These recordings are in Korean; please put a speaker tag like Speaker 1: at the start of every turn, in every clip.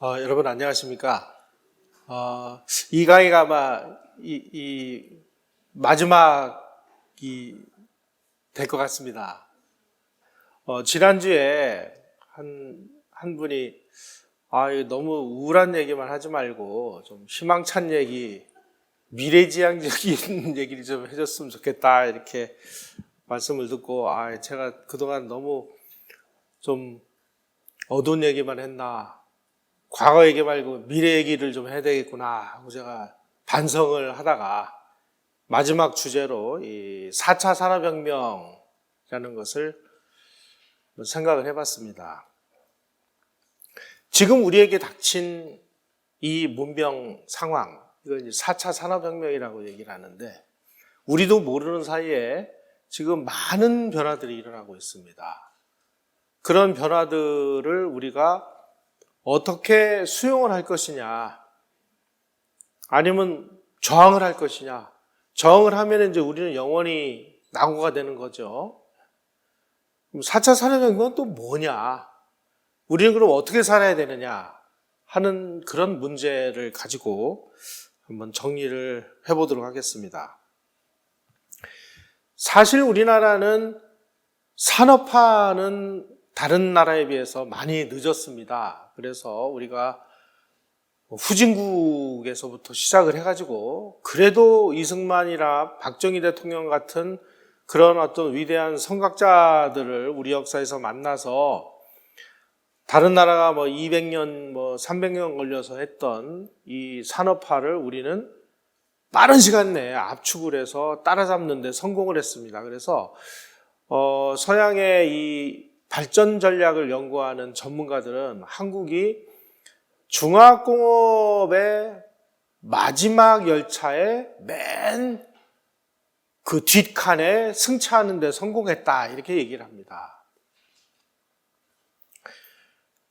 Speaker 1: 여러분 안녕하십니까? 이 강의가 아마 마지막이 될 것 같습니다. 지난주에 한 분이 이거 너무 우울한 얘기만 하지 말고 좀 희망찬 얘기, 미래지향적인 얘기를 좀 해줬으면 좋겠다 이렇게 말씀을 듣고 제가 그동안 너무 좀 어두운 얘기만 했나, 과거 얘기 말고 미래 얘기를 좀 해야 되겠구나 하고 제가 반성을 하다가 마지막 주제로 이 4차 산업혁명이라는 것을 생각을 해봤습니다. 지금 우리에게 닥친 이 문명 상황, 이걸 4차 산업혁명이라고 얘기를 하는데 우리도 모르는 사이에 지금 많은 변화들이 일어나고 있습니다. 그런 변화들을 우리가 어떻게 수용을 할 것이냐, 아니면 저항을 할 것이냐. 저항을 하면 이제 우리는 영원히 낙오가 되는 거죠. 그럼 4차 산업혁명은 또 뭐냐? 우리는 그럼 어떻게 살아야 되느냐 하는 그런 문제를 가지고 한번 정리를 해보도록 하겠습니다. 사실 우리나라는 산업화는 다른 나라에 비해서 많이 늦었습니다. 그래서 우리가 후진국에서부터 시작을 해가지고 그래도 이승만이나 박정희 대통령 같은 그런 어떤 위대한 선각자들을 우리 역사에서 만나서 다른 나라가 200년, 300년 걸려서 했던 이 산업화를 우리는 빠른 시간 내에 압축을 해서 따라잡는 데 성공을 했습니다. 그래서 서양의 이 발전 전략을 연구하는 전문가들은 한국이 중화학공업의 마지막 열차의 맨 그 뒷칸에 승차하는 데 성공했다 이렇게 얘기를 합니다.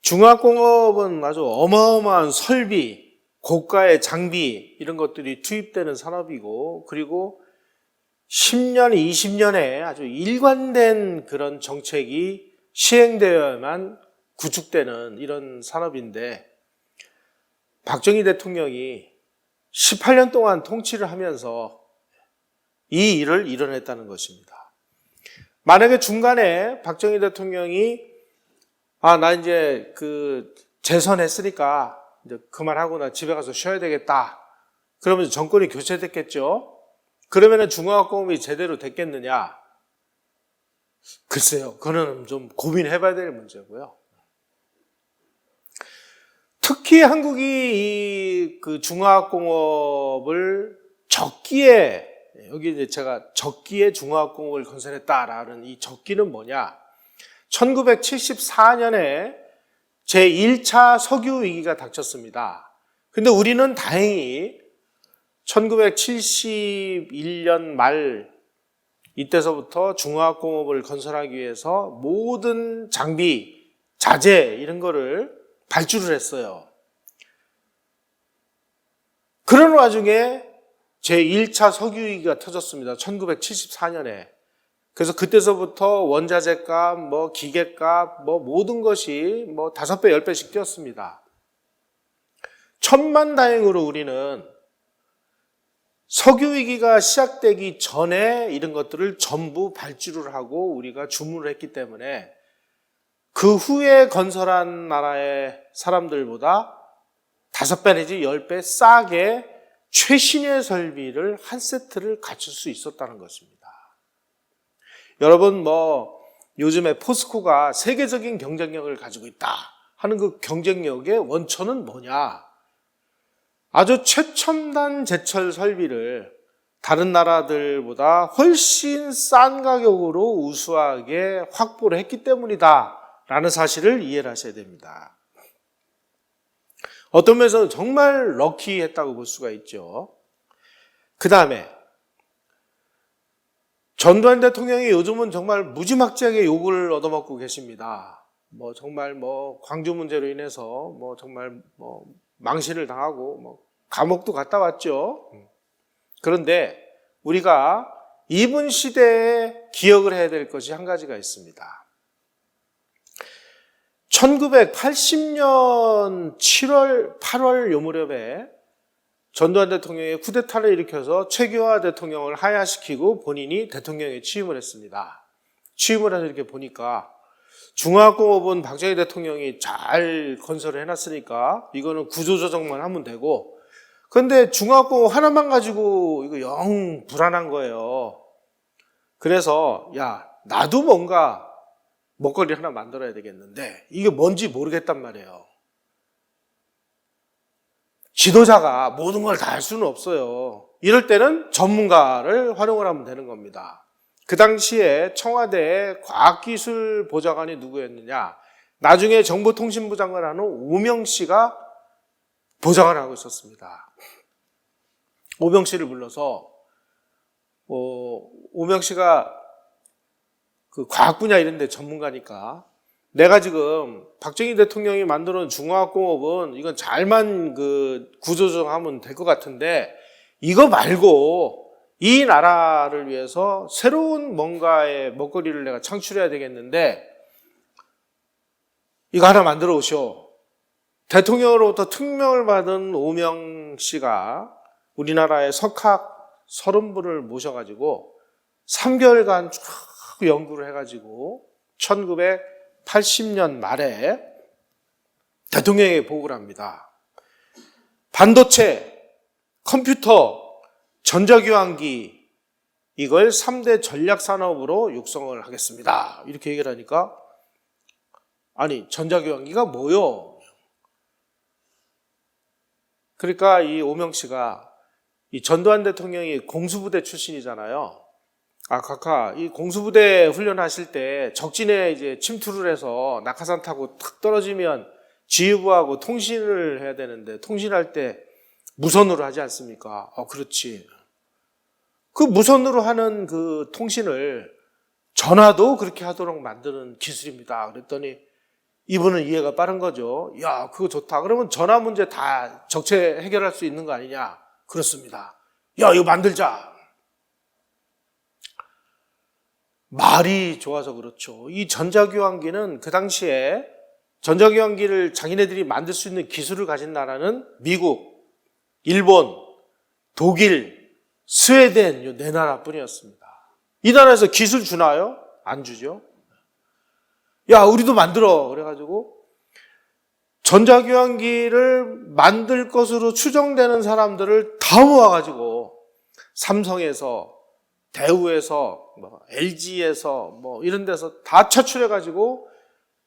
Speaker 1: 중화학공업은 아주 어마어마한 설비, 고가의 장비 이런 것들이 투입되는 산업이고, 그리고 10년, 20년에 아주 일관된 그런 정책이 시행되어야만 구축되는 이런 산업인데, 박정희 대통령이 18년 동안 통치를 하면서 이 일을 이뤄냈다는 것입니다. 만약에 중간에 박정희 대통령이 나 이제 재선했으니까 이제 그만하고 나 집에 가서 쉬어야 되겠다, 그러면 정권이 교체됐겠죠. 그러면은 중화학공업이 제대로 됐겠느냐? 글쎄요, 그거는 좀 고민해봐야 될 문제고요. 특히 한국이 그 중화학공업을 적기에, 여기 이제 제가 적기에 중화학공업을 건설했다라는 이 적기는 뭐냐? 1974년에 제1차 석유 위기가 닥쳤습니다. 근데 우리는 다행히 1971년 말 이때서부터 중화학공업을 건설하기 위해서 모든 장비, 자재 이런 거를 발주를 했어요. 그런 와중에 제1차 석유위기가 터졌습니다. 1974년에. 그래서 그때서부터 원자재 값, 기계 값, 모든 것이 5배, 10배씩 뛰었습니다. 천만다행으로 우리는 석유위기가 시작되기 전에 이런 것들을 전부 발주를 하고 우리가 주문을 했기 때문에 그 후에 건설한 나라의 사람들보다 5배 내지 10배 싸게 최신의 설비를 한 세트를 갖출 수 있었다는 것입니다. 여러분, 요즘에 포스코가 세계적인 경쟁력을 가지고 있다 하는 그 경쟁력의 원천은 뭐냐? 아주 최첨단 제철 설비를 다른 나라들보다 훨씬 싼 가격으로 우수하게 확보를 했기 때문이다 라는 사실을 이해를 하셔야 됩니다. 어떤 면에서는 정말 럭키했다고 볼 수가 있죠. 그 다음에 전두환 대통령이 요즘은 정말 무지막지하게 욕을 얻어먹고 계십니다. 정말 광주 문제로 인해서 정말 망신을 당하고 감옥도 갔다 왔죠. 그런데 우리가 이분 시대에 기억을 해야 될 것이 한 가지가 있습니다. 1980년 7월, 8월 요 무렵에 전두환 대통령이 쿠데타를 일으켜서 최규하 대통령을 하야시키고 본인이 대통령에 취임을 했습니다. 취임을 해서 이렇게 보니까 중화공업은 박정희 대통령이 잘 건설을 해놨으니까 이거는 구조조정만 하면 되고, 그런데 중화공업 하나만 가지고 이거 영 불안한 거예요. 그래서 야, 나도 뭔가 먹거리 하나 만들어야 되겠는데 이게 뭔지 모르겠단 말이에요. 지도자가 모든 걸 다 할 수는 없어요. 이럴 때는 전문가를 활용을 하면 되는 겁니다. 그 당시에 청와대의 과학기술보좌관이 누구였느냐? 나중에 정보통신부 장관을 하는 오명 씨가 보좌관을 하고 있었습니다. 오명 씨를 불러서 오명 씨가 그 과학 분야 이런 데 전문가니까 내가 지금 박정희 대통령이 만들어 놓은 중화학공업은 이건 잘만 그 구조조정하면 될 것 같은데 이거 말고 이 나라를 위해서 새로운 뭔가의 먹거리를 내가 창출해야 되겠는데 이거 하나 만들어 오시오. 대통령으로부터 특명을 받은 오명 씨가 우리나라의 석학 30분을 모셔가지고 3개월간 쭉 연구를 해가지고 1980년 말에 대통령에게 보고를 합니다. 반도체, 컴퓨터, 전자교환기 이걸 3대 전략산업으로 육성을 하겠습니다. 이렇게 얘기를 하니까 아니 전자교환기가 뭐요? 그러니까 이 오명 씨가 이 전두환 대통령이 공수부대 출신이잖아요. 각하, 이 공수부대 훈련하실 때 적진에 이제 침투를 해서 낙하산 타고 탁 떨어지면 지휘부하고 통신을 해야 되는데 통신할 때 무선으로 하지 않습니까? 그렇지. 그 무선으로 하는 그 통신을 전화도 그렇게 하도록 만드는 기술입니다. 그랬더니 이분은 이해가 빠른 거죠. 야, 그거 좋다. 그러면 전화 문제 다 적체 해결할 수 있는 거 아니냐? 그렇습니다. 야, 이거 만들자. 말이 좋아서 그렇죠. 이 전자교환기는 그 당시에 전자교환기를 자기네들이 만들 수 있는 기술을 가진 나라는 미국, 일본, 독일, 스웨덴 이 4나라뿐이었습니다. 이 나라에서 기술 주나요? 안 주죠. 야, 우리도 만들어. 그래가지고 전자교환기를 만들 것으로 추정되는 사람들을 다 모아가지고 삼성에서 대우에서 LG에서 이런 데서 다 차출해가지고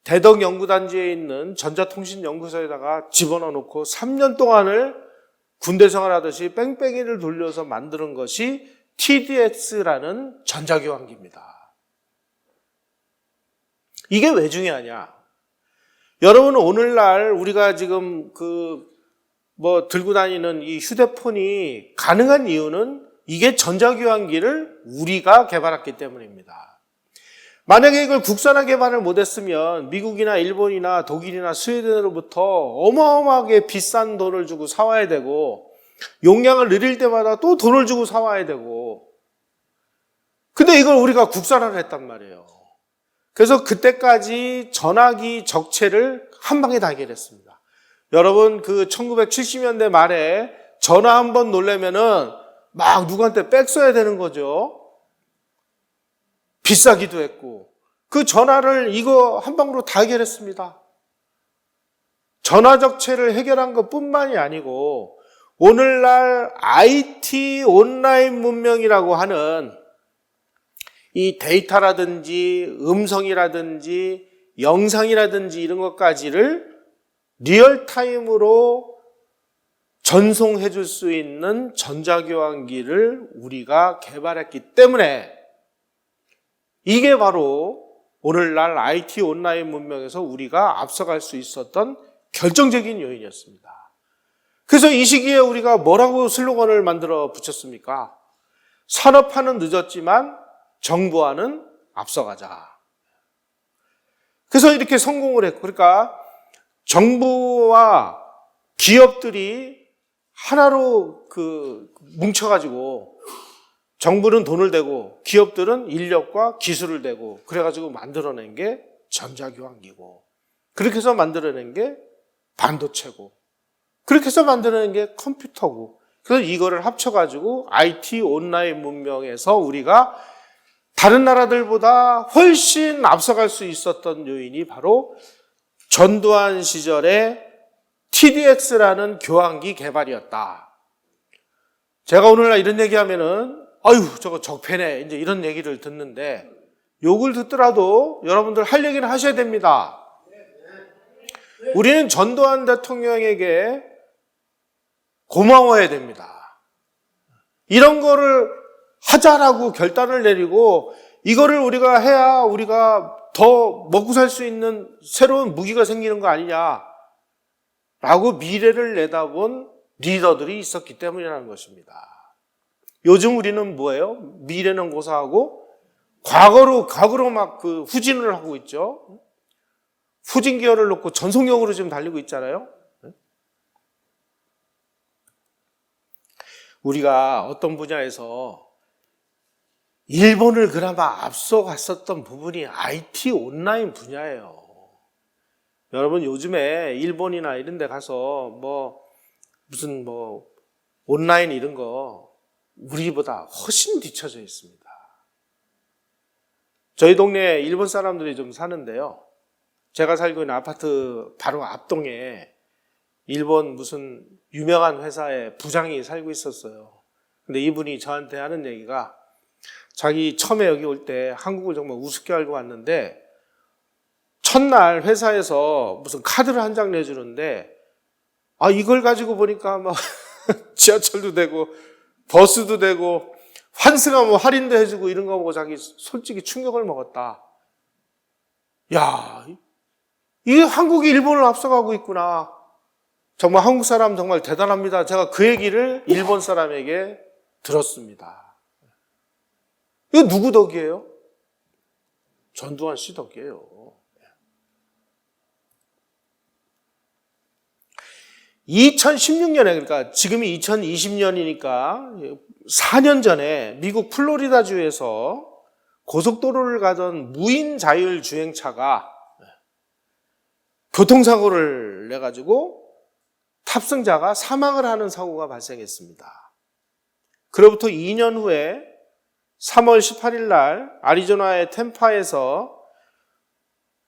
Speaker 1: 대덕연구단지에 있는 전자통신연구소에다가 집어넣어 놓고 3년 동안을 군대 생활하듯이 뺑뺑이를 돌려서 만드는 것이 TDX라는 전자교환기입니다. 이게 왜 중요하냐? 여러분은 오늘날 우리가 지금 들고 다니는 이 휴대폰이 가능한 이유는 이게 전자교환기를 우리가 개발했기 때문입니다. 만약에 이걸 국산화 개발을 못했으면 미국이나 일본이나 독일이나 스웨덴으로부터 어마어마하게 비싼 돈을 주고 사와야 되고 용량을 늘릴 때마다 또 돈을 주고 사와야 되고, 근데 이걸 우리가 국산화를 했단 말이에요. 그래서 그때까지 전화기 적체를 한 방에 다 해결했습니다. 여러분 1970년대 말에 전화 한 번 놀래면은 막 누구한테 백 써야 되는 거죠. 비싸기도 했고 그 전화를 이거 한 방으로 다 해결했습니다. 전화 적체를 해결한 것뿐만이 아니고 오늘날 IT 온라인 문명이라고 하는 이 데이터라든지 음성이라든지 영상이라든지 이런 것까지를 리얼타임으로 전송해 줄 수 있는 전자교환기를 우리가 개발했기 때문에 이게 바로 오늘날 IT 온라인 문명에서 우리가 앞서갈 수 있었던 결정적인 요인이었습니다. 그래서 이 시기에 우리가 뭐라고 슬로건을 만들어 붙였습니까? 산업화는 늦었지만 정보화는 앞서가자. 그래서 이렇게 성공을 했고, 그러니까 정부와 기업들이 하나로 뭉쳐가지고 정부는 돈을 대고 기업들은 인력과 기술을 대고 그래가지고 만들어낸 게 전자교환기고, 그렇게 해서 만들어낸 게 반도체고, 그렇게 해서 만들어낸 게 컴퓨터고, 그래서 이거를 합쳐가지고 IT 온라인 문명에서 우리가 다른 나라들보다 훨씬 앞서갈 수 있었던 요인이 바로 전두환 시절에 TDX라는 교환기 개발이었다. 제가 오늘날 이런 얘기하면은 아유 저거 적폐네 이제 이런 얘기를 듣는데, 욕을 듣더라도 여러분들 할 얘기는 하셔야 됩니다. 우리는 전두환 대통령에게 고마워해야 됩니다. 이런 거를 하자라고 결단을 내리고 이거를 우리가 해야 우리가 더 먹고 살 수 있는 새로운 무기가 생기는 거 아니냐라고 미래를 내다본 리더들이 있었기 때문이라는 것입니다. 요즘 우리는 뭐예요? 미래는 고사하고 과거로 막 그 후진을 하고 있죠. 후진 기어를 놓고 전속력으로 지금 달리고 있잖아요. 우리가 어떤 분야에서 일본을 그나마 앞서갔었던 부분이 IT 온라인 분야예요. 여러분 요즘에 일본이나 이런 데 가서 무슨 온라인 이런 거 우리보다 훨씬 뒤처져 있습니다. 저희 동네에 일본 사람들이 좀 사는데요. 제가 살고 있는 아파트 바로 앞동에 일본 무슨 유명한 회사의 부장이 살고 있었어요. 근데 이분이 저한테 하는 얘기가, 자기 처음에 여기 올 때 한국을 정말 우습게 알고 왔는데 첫날 회사에서 무슨 카드를 한 장 내주는데 이걸 가지고 보니까 막 지하철도 되고 버스도 되고 환승하면 할인도 해주고 이런 거 보고 자기 솔직히 충격을 먹었다. 야, 이게 한국이 일본을 앞서가고 있구나. 정말 한국 사람 정말 대단합니다. 제가 그 얘기를 일본 사람에게 들었습니다. 이거 누구 덕이에요? 전두환 씨 덕이에요. 2016년에, 그러니까 지금이 2020년이니까 4년 전에 미국 플로리다주에서 고속도로를 가던 무인 자율주행차가 교통사고를 내가지고 탑승자가 사망을 하는 사고가 발생했습니다. 그로부터 2년 후에 3월 18일 날 애리조나의 템파에서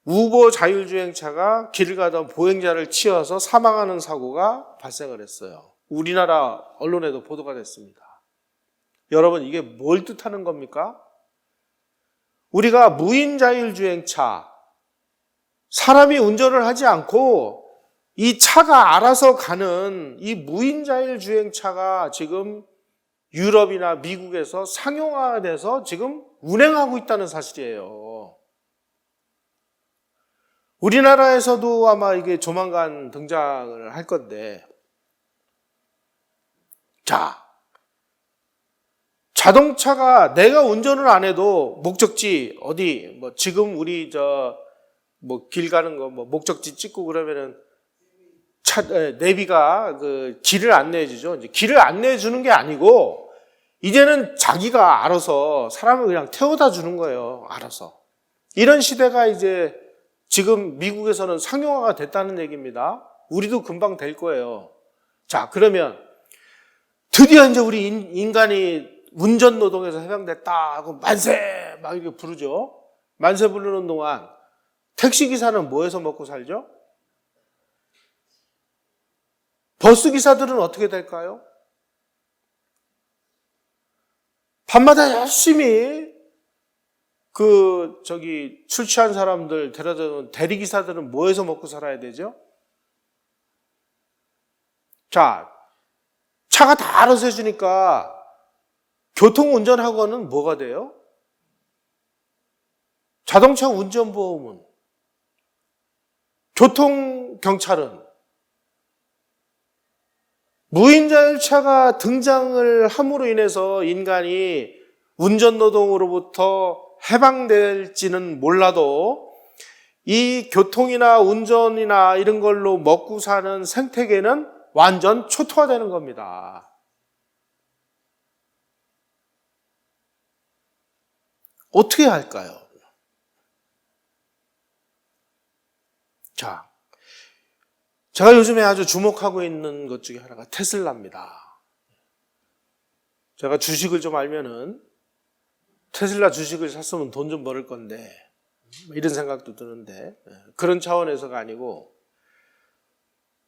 Speaker 1: 우버 자율주행차가 길을 가던 보행자를 치여서 사망하는 사고가 발생을 했어요. 우리나라 언론에도 보도가 됐습니다. 여러분 이게 뭘 뜻하는 겁니까? 우리가 무인 자율주행차, 사람이 운전을 하지 않고 이 차가 알아서 가는 이 무인 자율주행차가 지금 유럽이나 미국에서 상용화돼서 지금 운행하고 있다는 사실이에요. 우리나라에서도 아마 이게 조만간 등장을 할 건데, 자, 자동차가 내가 운전을 안 해도 목적지 어디 지금 우리 길 가는 거 목적지 찍고 그러면은 내비가 그 길을 안내해 주죠. 이제 길을 안내해 주는 게 아니고 이제는 자기가 알아서 사람을 그냥 태워다 주는 거예요. 알아서. 이런 시대가 이제 지금 미국에서는 상용화가 됐다는 얘기입니다. 우리도 금방 될 거예요. 자, 그러면 드디어 이제 우리 인간이 운전 노동에서 해방됐다 하고 만세 막 이렇게 부르죠. 만세 부르는 동안 택시기사는 뭐해서 먹고 살죠? 버스기사들은 어떻게 될까요? 밤마다 열심히 술 취한 사람들 데려다 주는 대리기사들은 뭐해서 먹고 살아야 되죠? 자, 차가 다 알아서 해주니까 교통운전학원은 뭐가 돼요? 자동차 운전보험은? 교통경찰은? 무인자율차가 등장을 함으로 인해서 인간이 운전노동으로부터 해방될지는 몰라도 이 교통이나 운전이나 이런 걸로 먹고 사는 생태계는 완전 초토화되는 겁니다. 어떻게 할까요? 자, 제가 요즘에 아주 주목하고 있는 것 중에 하나가 테슬라입니다. 제가 주식을 좀 알면은 테슬라 주식을 샀으면 돈 좀 벌을 건데 이런 생각도 드는데 그런 차원에서가 아니고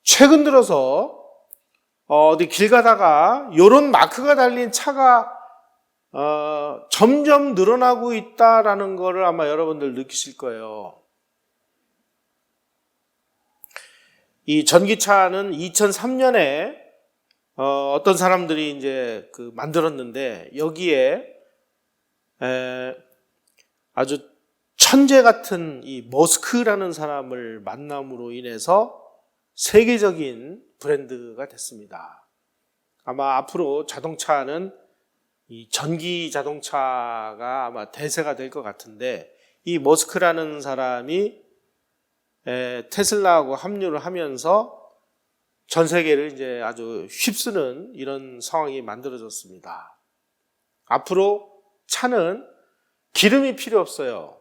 Speaker 1: 최근 들어서 어디 길 가다가 이런 마크가 달린 차가 점점 늘어나고 있다라는 거를 아마 여러분들 느끼실 거예요. 이 전기차는 2003년에 어떤 사람들이 이제 만들었는데 여기에 아주 천재 같은 이 머스크라는 사람을 만남으로 인해서 세계적인 브랜드가 됐습니다. 아마 앞으로 자동차는 이 전기 자동차가 아마 대세가 될 것 같은데 이 머스크라는 사람이 테슬라하고 합류를 하면서 전 세계를 이제 아주 휩쓰는 이런 상황이 만들어졌습니다. 앞으로 차는 기름이 필요 없어요.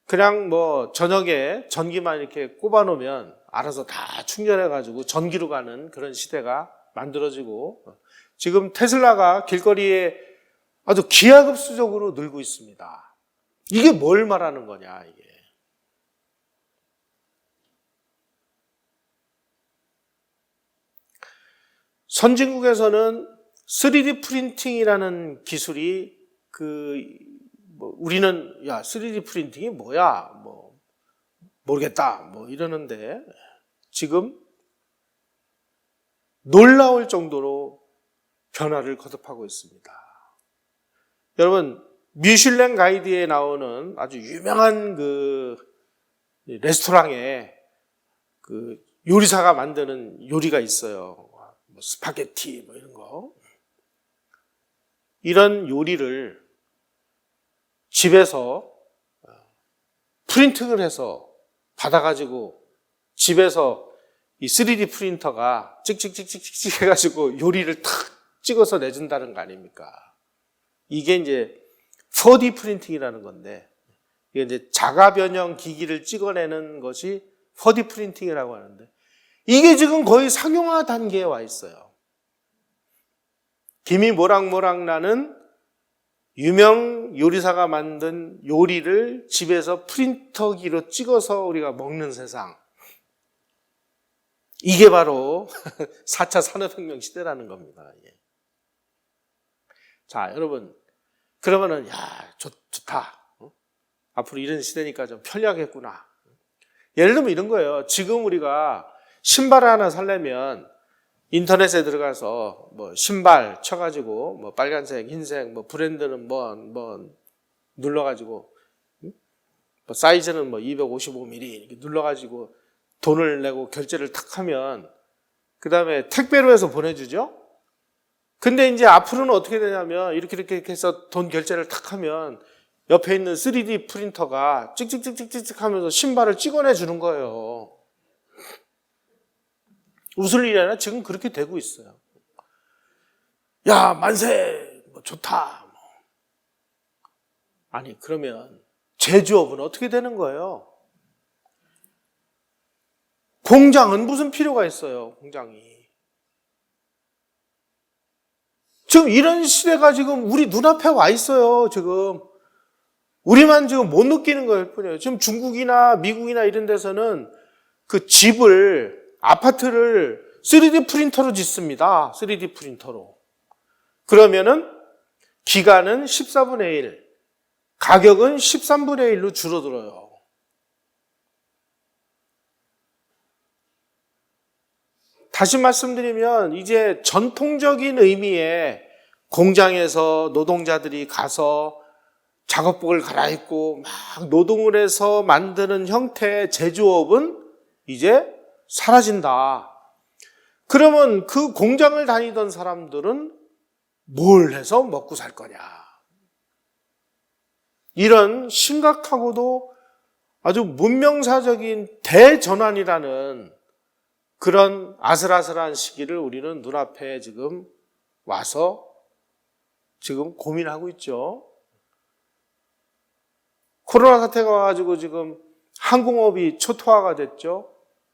Speaker 1: 그냥 저녁에 전기만 이렇게 꼽아 놓으면 알아서 다 충전해가지고 전기로 가는 그런 시대가 만들어지고 지금 테슬라가 길거리에 아주 기하급수적으로 늘고 있습니다. 이게 뭘 말하는 거냐, 이게. 선진국에서는 3D 프린팅이라는 기술이 우리는 3D 프린팅이 뭐야? 모르겠다. 이러는데 지금 놀라울 정도로 변화를 거듭하고 있습니다. 여러분, 미슐랭 가이드에 나오는 아주 유명한 레스토랑에 요리사가 만드는 요리가 있어요. 스파게티 이런 거. 이런 요리를 집에서 프린팅을 해서 받아가지고 집에서 이 3D 프린터가 찍찍찍찍찍 해가지고 요리를 탁 찍어서 내준다는 거 아닙니까? 이게 이제 4D 프린팅이라는 건데, 이게 이제 자가 변형 기기를 찍어내는 것이 4D 프린팅이라고 하는데, 이게 지금 거의 상용화 단계에 와 있어요. 김이 모락모락 나는 유명 요리사가 만든 요리를 집에서 프린터기로 찍어서 우리가 먹는 세상. 이게 바로 4차 산업혁명 시대라는 겁니다. 자, 여러분, 그러면은 좋다. 앞으로 이런 시대니까 좀 편리하겠구나. 예를 들면 이런 거예요. 지금 우리가 신발 하나 살려면 인터넷에 들어가서 신발 쳐가지고 빨간색, 흰색, 브랜드는 눌러가지고 사이즈는 255mm 이렇게 눌러가지고 돈을 내고 결제를 탁 하면 그 다음에 택배로 해서 보내주죠. 근데 이제 앞으로는 어떻게 되냐면 이렇게 해서 돈 결제를 탁 하면 옆에 있는 3D 프린터가 찍찍찍찍찍 하면서 신발을 찍어내 주는 거예요. 웃을 일이 아니라 지금 그렇게 되고 있어요. 야, 만세! 좋다. 아니, 그러면 제조업은 어떻게 되는 거예요? 공장은 무슨 필요가 있어요, 공장이. 지금 이런 시대가 지금 우리 눈앞에 와 있어요, 지금. 우리만 지금 못 느끼는 거일 뿐이에요. 지금 중국이나 미국이나 이런 데서는 아파트를 3D 프린터로 짓습니다. 3D 프린터로. 그러면은 기간은 14분의 1, 가격은 13분의 1로 줄어들어요. 다시 말씀드리면 이제 전통적인 의미의 공장에서 노동자들이 가서 작업복을 갈아입고 막 노동을 해서 만드는 형태의 제조업은 이제 사라진다. 그러면 그 공장을 다니던 사람들은 뭘 해서 먹고 살 거냐. 이런 심각하고도 아주 문명사적인 대전환이라는 그런 아슬아슬한 시기를 우리는 눈앞에 지금 와서 지금 고민하고 있죠. 코로나 사태가 와가지고 지금 항공업이 초토화가 됐죠.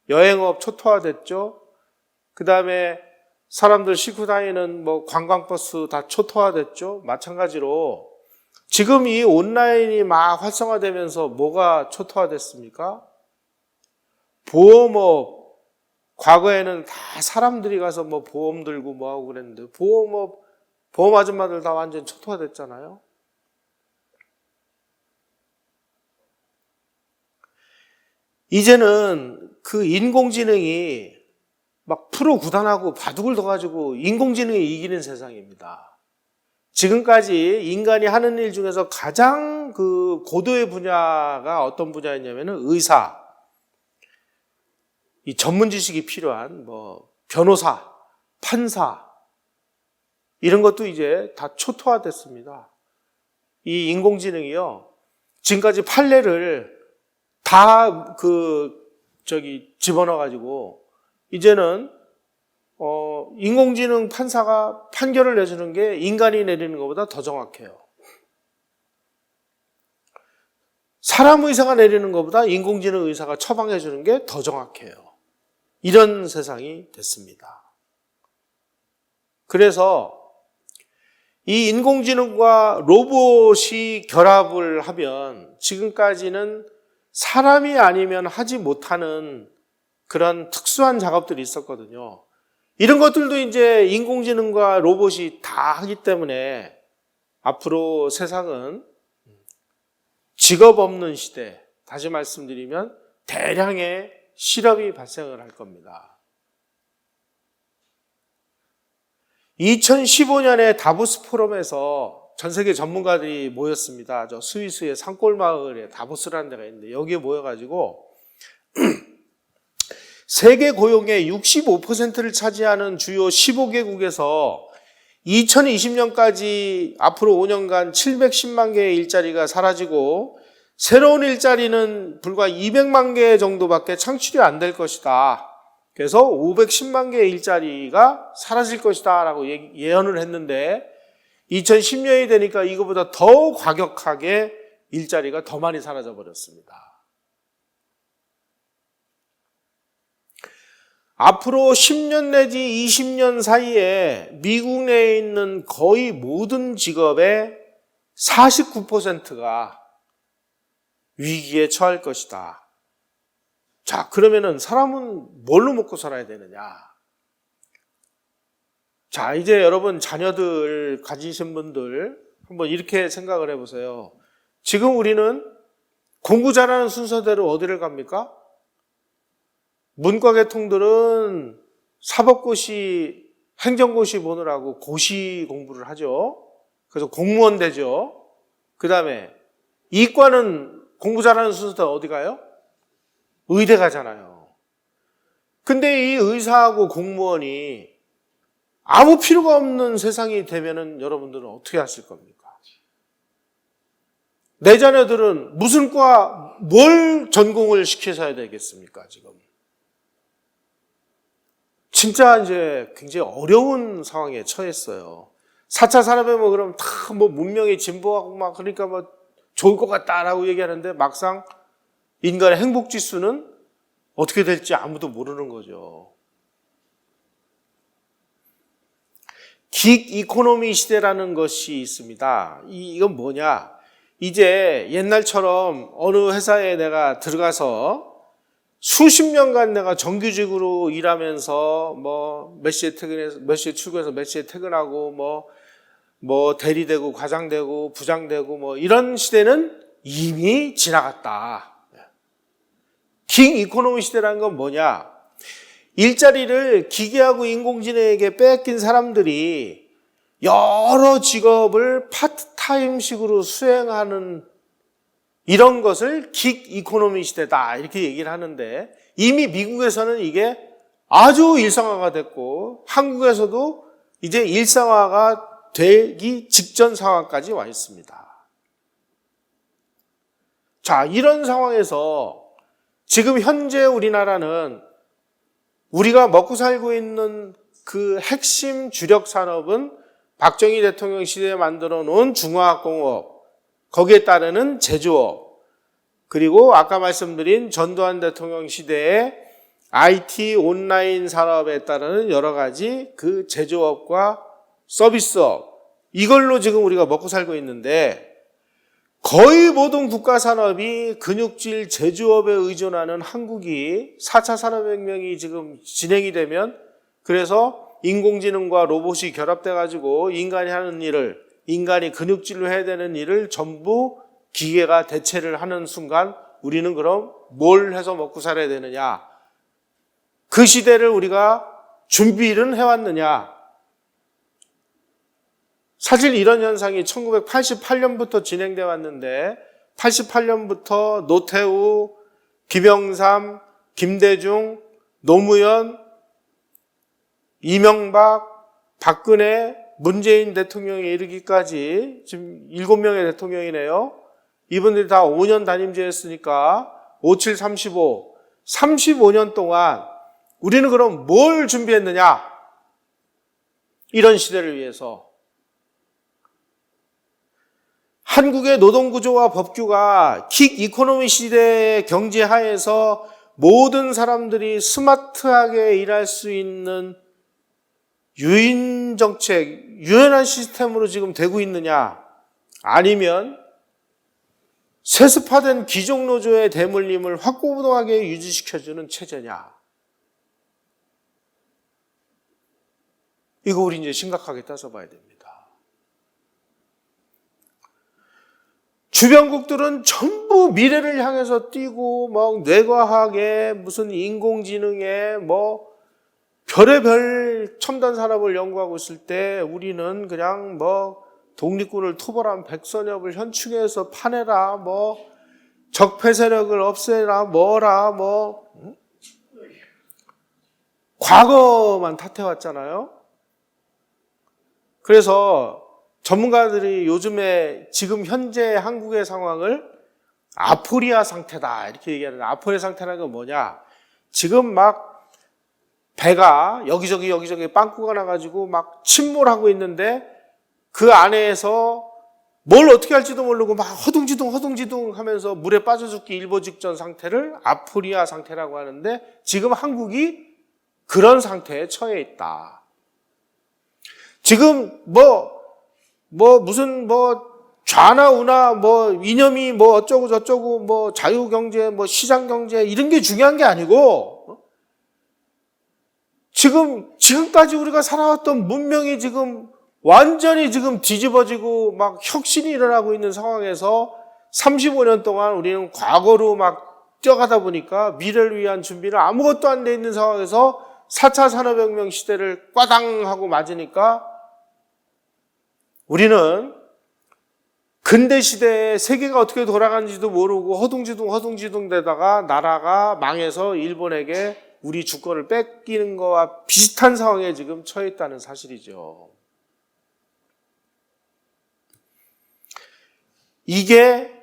Speaker 1: 여행업 초토화됐죠. 그 다음에 사람들 싣고 다니는 뭐 관광버스 다 초토화됐죠. 마찬가지로 지금 이 온라인이 막 활성화되면서 뭐가 초토화됐습니까? 보험업. 과거에는 다 사람들이 가서 뭐 보험 들고 뭐 하고 그랬는데 보험 아줌마들 다 완전 초토화됐잖아요. 이제는 그 인공지능이 막 프로 구단하고 바둑을 둬가지고 인공지능이 이기는 세상입니다. 지금까지 인간이 하는 일 중에서 가장 그 고도의 분야가 어떤 분야였냐면은 의사, 이 전문 지식이 필요한 뭐 변호사, 판사 이런 것도 이제 다 초토화됐습니다. 이 인공지능이요, 지금까지 판례를 다 집어넣어가지고 이제는 인공지능 판사가 판결을 내주는 게 인간이 내리는 것보다 더 정확해요. 사람 의사가 내리는 것보다 인공지능 의사가 처방해 주는 게 더 정확해요. 이런 세상이 됐습니다. 그래서 이 인공지능과 로봇이 결합을 하면 지금까지는 사람이 아니면 하지 못하는 그런 특수한 작업들이 있었거든요. 이런 것들도 이제 인공지능과 로봇이 다 하기 때문에 앞으로 세상은 직업 없는 시대, 다시 말씀드리면 대량의 실업이 발생을 할 겁니다. 2015년에 다보스 포럼에서 전 세계 전문가들이 모였습니다. 저 스위스의 산골마을에 다보스라는 데가 있는데 여기에 모여가지고 세계 고용의 65%를 차지하는 주요 15개국에서 2020년까지 앞으로 5년간 710만 개의 일자리가 사라지고 새로운 일자리는 불과 200만 개 정도밖에 창출이 안 될 것이다. 그래서 510만 개의 일자리가 사라질 것이다 라고 예언을 했는데 2010년이 되니까 이거보다 더 과격하게 일자리가 더 많이 사라져 버렸습니다. 앞으로 10년 내지 20년 사이에 미국 내에 있는 거의 모든 직업의 49%가 위기에 처할 것이다. 자, 그러면은 사람은 뭘로 먹고 살아야 되느냐? 자, 이제 여러분 자녀들 가지신 분들 한번 이렇게 생각을 해보세요. 지금 우리는 공부 잘하는 순서대로 어디를 갑니까? 문과계통들은 사법고시, 행정고시 보느라고 고시 공부를 하죠. 그래서 공무원 되죠. 그 다음에 이과는 공부 잘하는 순서대로 어디 가요? 의대 가잖아요. 근데 이 의사하고 공무원이 아무 필요가 없는 세상이 되면은 여러분들은 어떻게 하실 겁니까? 내 자녀들은 무슨 과, 뭘 전공을 시켜서야 되겠습니까, 지금? 진짜 이제 굉장히 어려운 상황에 처했어요. 4차 산업혁명 그러면 다 뭐 문명이 진보하고 막 그러니까 뭐 좋을 것 같다라고 얘기하는데 막상 인간의 행복 지수는 어떻게 될지 아무도 모르는 거죠. 긱 이코노미 시대라는 것이 있습니다. 이건 뭐냐? 이제 옛날처럼 어느 회사에 내가 들어가서 수십 년간 내가 정규직으로 일하면서 뭐 몇 시에 퇴근해서 몇 시에 출근해서 몇 시에 퇴근하고 뭐 대리되고 과장되고 부장되고 뭐 이런 시대는 이미 지나갔다. 긱 이코노미 시대라는 건 뭐냐? 일자리를 기계하고 인공지능에게 뺏긴 사람들이 여러 직업을 파트타임식으로 수행하는 이런 것을 긱 이코노미 시대다 이렇게 얘기를 하는데 이미 미국에서는 이게 아주 일상화가 됐고 한국에서도 이제 일상화가 되기 직전 상황까지 와 있습니다. 자, 이런 상황에서 지금 현재 우리나라는 우리가 먹고 살고 있는 그 핵심 주력 산업은 박정희 대통령 시대에 만들어 놓은 중화학공업, 거기에 따르는 제조업, 그리고 아까 말씀드린 전두환 대통령 시대에 IT 온라인 산업에 따르는 여러 가지 그 제조업과 서비스업, 이걸로 지금 우리가 먹고 살고 있는데, 거의 모든 국가 산업이 근육질 제조업에 의존하는 한국이 4차 산업혁명이 지금 진행이 되면, 그래서 인공지능과 로봇이 결합돼 가지고 인간이 하는 일을, 인간이 근육질로 해야 되는 일을 전부 기계가 대체를 하는 순간 우리는 그럼 뭘 해서 먹고 살아야 되느냐? 그 시대를 우리가 준비는 해왔느냐? 사실 이런 현상이 1988년부터 진행돼 왔는데, 88년부터 노태우, 김영삼, 김대중, 노무현, 이명박, 박근혜, 문재인 대통령에 이르기까지 지금 7명의 대통령이네요. 이분들이 다 5년 단임제였으니까 57, 35, 35년 동안 우리는 그럼 뭘 준비했느냐? 이런 시대를 위해서. 한국의 노동구조와 법규가 킥 이코노미 시대의 경제 하에서 모든 사람들이 스마트하게 일할 수 있는 유인 정책, 유연한 시스템으로 지금 되고 있느냐? 아니면 세습화된 귀족 노조의 대물림을 확고부동하게 유지시켜주는 체제냐? 이거 우리 이제 심각하게 따져봐야 됩니다. 주변국들은 전부 미래를 향해서 뛰고, 막 뇌과학에 무슨 인공지능에 뭐 별의별 첨단 산업을 연구하고 있을 때 우리는 그냥 뭐 독립군을 토벌한 백선엽을 현충해서 파내라, 뭐 적폐 세력을 없애라, 뭐라, 뭐 과거만 탓해왔잖아요. 그래서 전문가들이 요즘에 지금 현재 한국의 상황을 아포리아 상태다 이렇게 얘기하는데, 아포리아 상태라는 건 뭐냐? 지금 막 배가 여기저기 빵꾸가 나가지고 막 침몰하고 있는데 그 안에서 뭘 어떻게 할지도 모르고 막 허둥지둥 하면서 물에 빠져 죽기 일보 직전 상태를 아포리아 상태라고 하는데, 지금 한국이 그런 상태에 처해 있다. 지금 무슨 좌나 우나 이념이 어쩌고 저쩌고 자유경제 시장경제 이런 게 중요한 게 아니고, 지금까지 우리가 살아왔던 문명이 지금 완전히 지금 뒤집어지고 막 혁신이 일어나고 있는 상황에서 35년 동안 우리는 과거로 막 뛰어가다 보니까 미래를 위한 준비를 아무것도 안 돼 있는 상황에서 4차 산업혁명 시대를 꽈당 하고 맞으니까 우리는 근대 시대에 세계가 어떻게 돌아가는지도 모르고 허둥지둥 되다가 나라가 망해서 일본에게 우리 주권을 뺏기는 거와 비슷한 상황에 지금 처해 있다는 사실이죠. 이게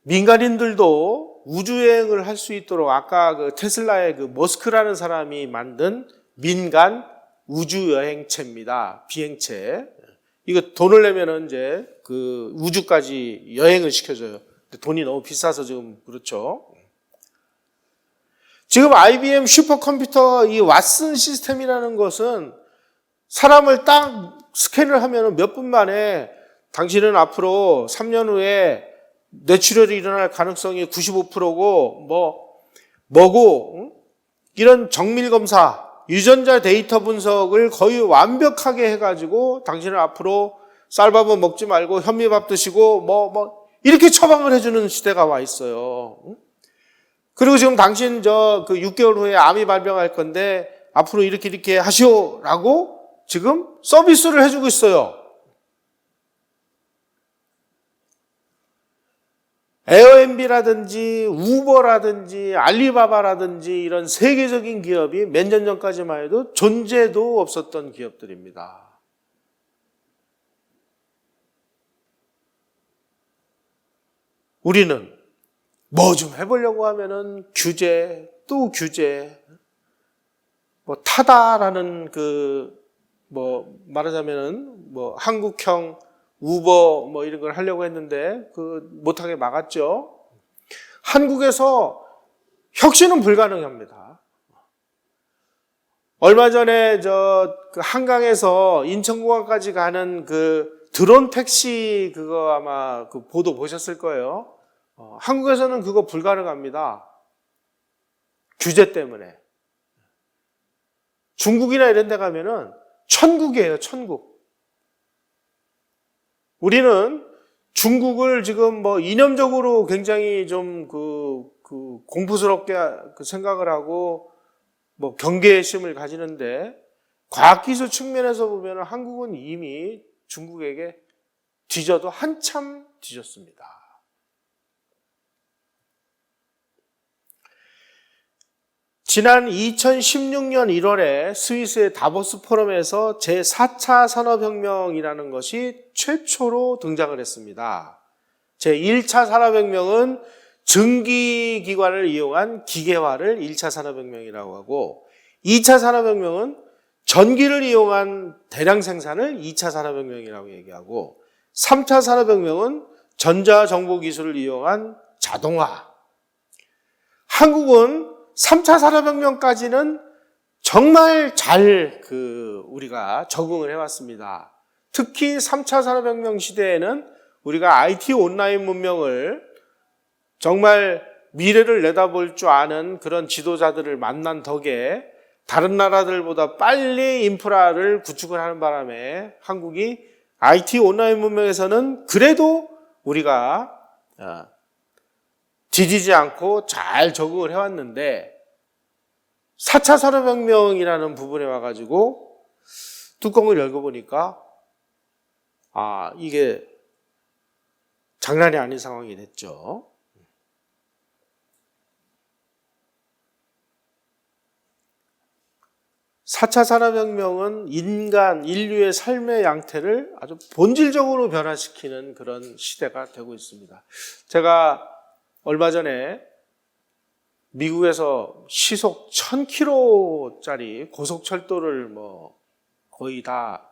Speaker 1: 민간인들도 우주여행을 할 수 있도록 아까 그 테슬라의 그 머스크라는 사람이 만든 민간 우주여행체입니다. 비행체. 이거 돈을 내면은 이제 그 우주까지 여행을 시켜줘요. 근데 돈이 너무 비싸서 지금 그렇죠. 지금 IBM 슈퍼컴퓨터 이 왓슨 시스템이라는 것은 사람을 딱 스캔을 하면 몇 분 만에 당신은 앞으로 3년 후에 뇌출혈이 일어날 가능성이 95%고 뭐고 이런 정밀검사, 유전자 데이터 분석을 거의 완벽하게 해가지고 당신은 앞으로 쌀밥은 먹지 말고 현미밥 드시고 이렇게 처방을 해주는 시대가 와 있어요. 그리고 지금 당신 그 6개월 후에 암이 발병할 건데 앞으로 이렇게 하시오라고 지금 서비스를 해주고 있어요. 에어앤비라든지 우버라든지 알리바바라든지 이런 세계적인 기업이 몇 년 전까지만 해도 존재도 없었던 기업들입니다. 우리는 뭐 좀 해보려고 하면은 규제, 또 규제, 타다라는 말하자면은 한국형 우버 뭐 이런 걸 하려고 했는데 그 못하게 막았죠. 한국에서 혁신은 불가능합니다. 얼마 전에 그 한강에서 인천공항까지 가는 그 드론 택시 그거 아마 그 보도 보셨을 거예요. 한국에서는 그거 불가능합니다. 규제 때문에. 중국이나 이런 데 가면은 천국이에요, 천국. 우리는 중국을 지금 뭐 이념적으로 굉장히 좀 공부스럽게 생각을 하고 뭐 경계심을 가지는데 과학기술 측면에서 보면 한국은 이미 중국에게 뒤져도 한참 뒤졌습니다. 지난 2016년 1월에 스위스의 다보스 포럼에서 제4차 산업혁명이라는 것이 최초로 등장을 했습니다. 제1차 산업혁명은 증기기관을 이용한 기계화를 1차 산업혁명이라고 하고 2차 산업혁명은 전기를 이용한 대량 생산을 2차 산업혁명이라고 얘기하고 3차 산업혁명은 전자정보기술을 이용한 자동화. 한국은 3차 산업혁명까지는 정말 잘 우리가 적응을 해왔습니다. 특히 3차 산업혁명 시대에는 우리가 IT 온라인 문명을 정말 미래를 내다볼 줄 아는 그런 지도자들을 만난 덕에 다른 나라들보다 빨리 인프라를 구축을 하는 바람에 한국이 IT 온라인 문명에서는 그래도 우리가 뒤지지 않고 잘 적응을 해왔는데 4차 산업혁명이라는 부분에 와가지고 뚜껑을 열고 보니까 이게 장난이 아닌 상황이 됐죠. (4차) 산업혁명은 인류의 삶의 양태를 아주 본질적으로 변화시키는 그런 시대가 되고 있습니다. 제가 얼마 전에 미국에서 시속 1000km짜리 고속철도를 거의 다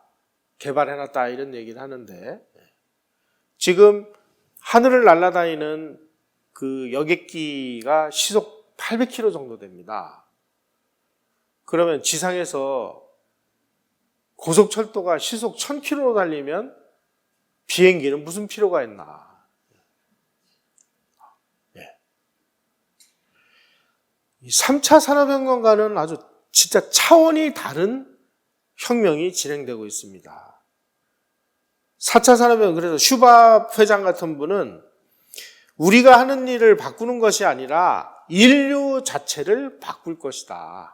Speaker 1: 개발해놨다 이런 얘기를 하는데 지금 하늘을 날아다니는 그 여객기가 시속 800km 정도 됩니다. 그러면 지상에서 고속철도가 시속 1000km로 달리면 비행기는 무슨 필요가 있나. 이 3차 산업혁명과는 아주 진짜 차원이 다른 혁명이 진행되고 있습니다. 4차 산업혁명, 그래서 슈밥 회장 같은 분은 우리가 하는 일을 바꾸는 것이 아니라 인류 자체를 바꿀 것이다.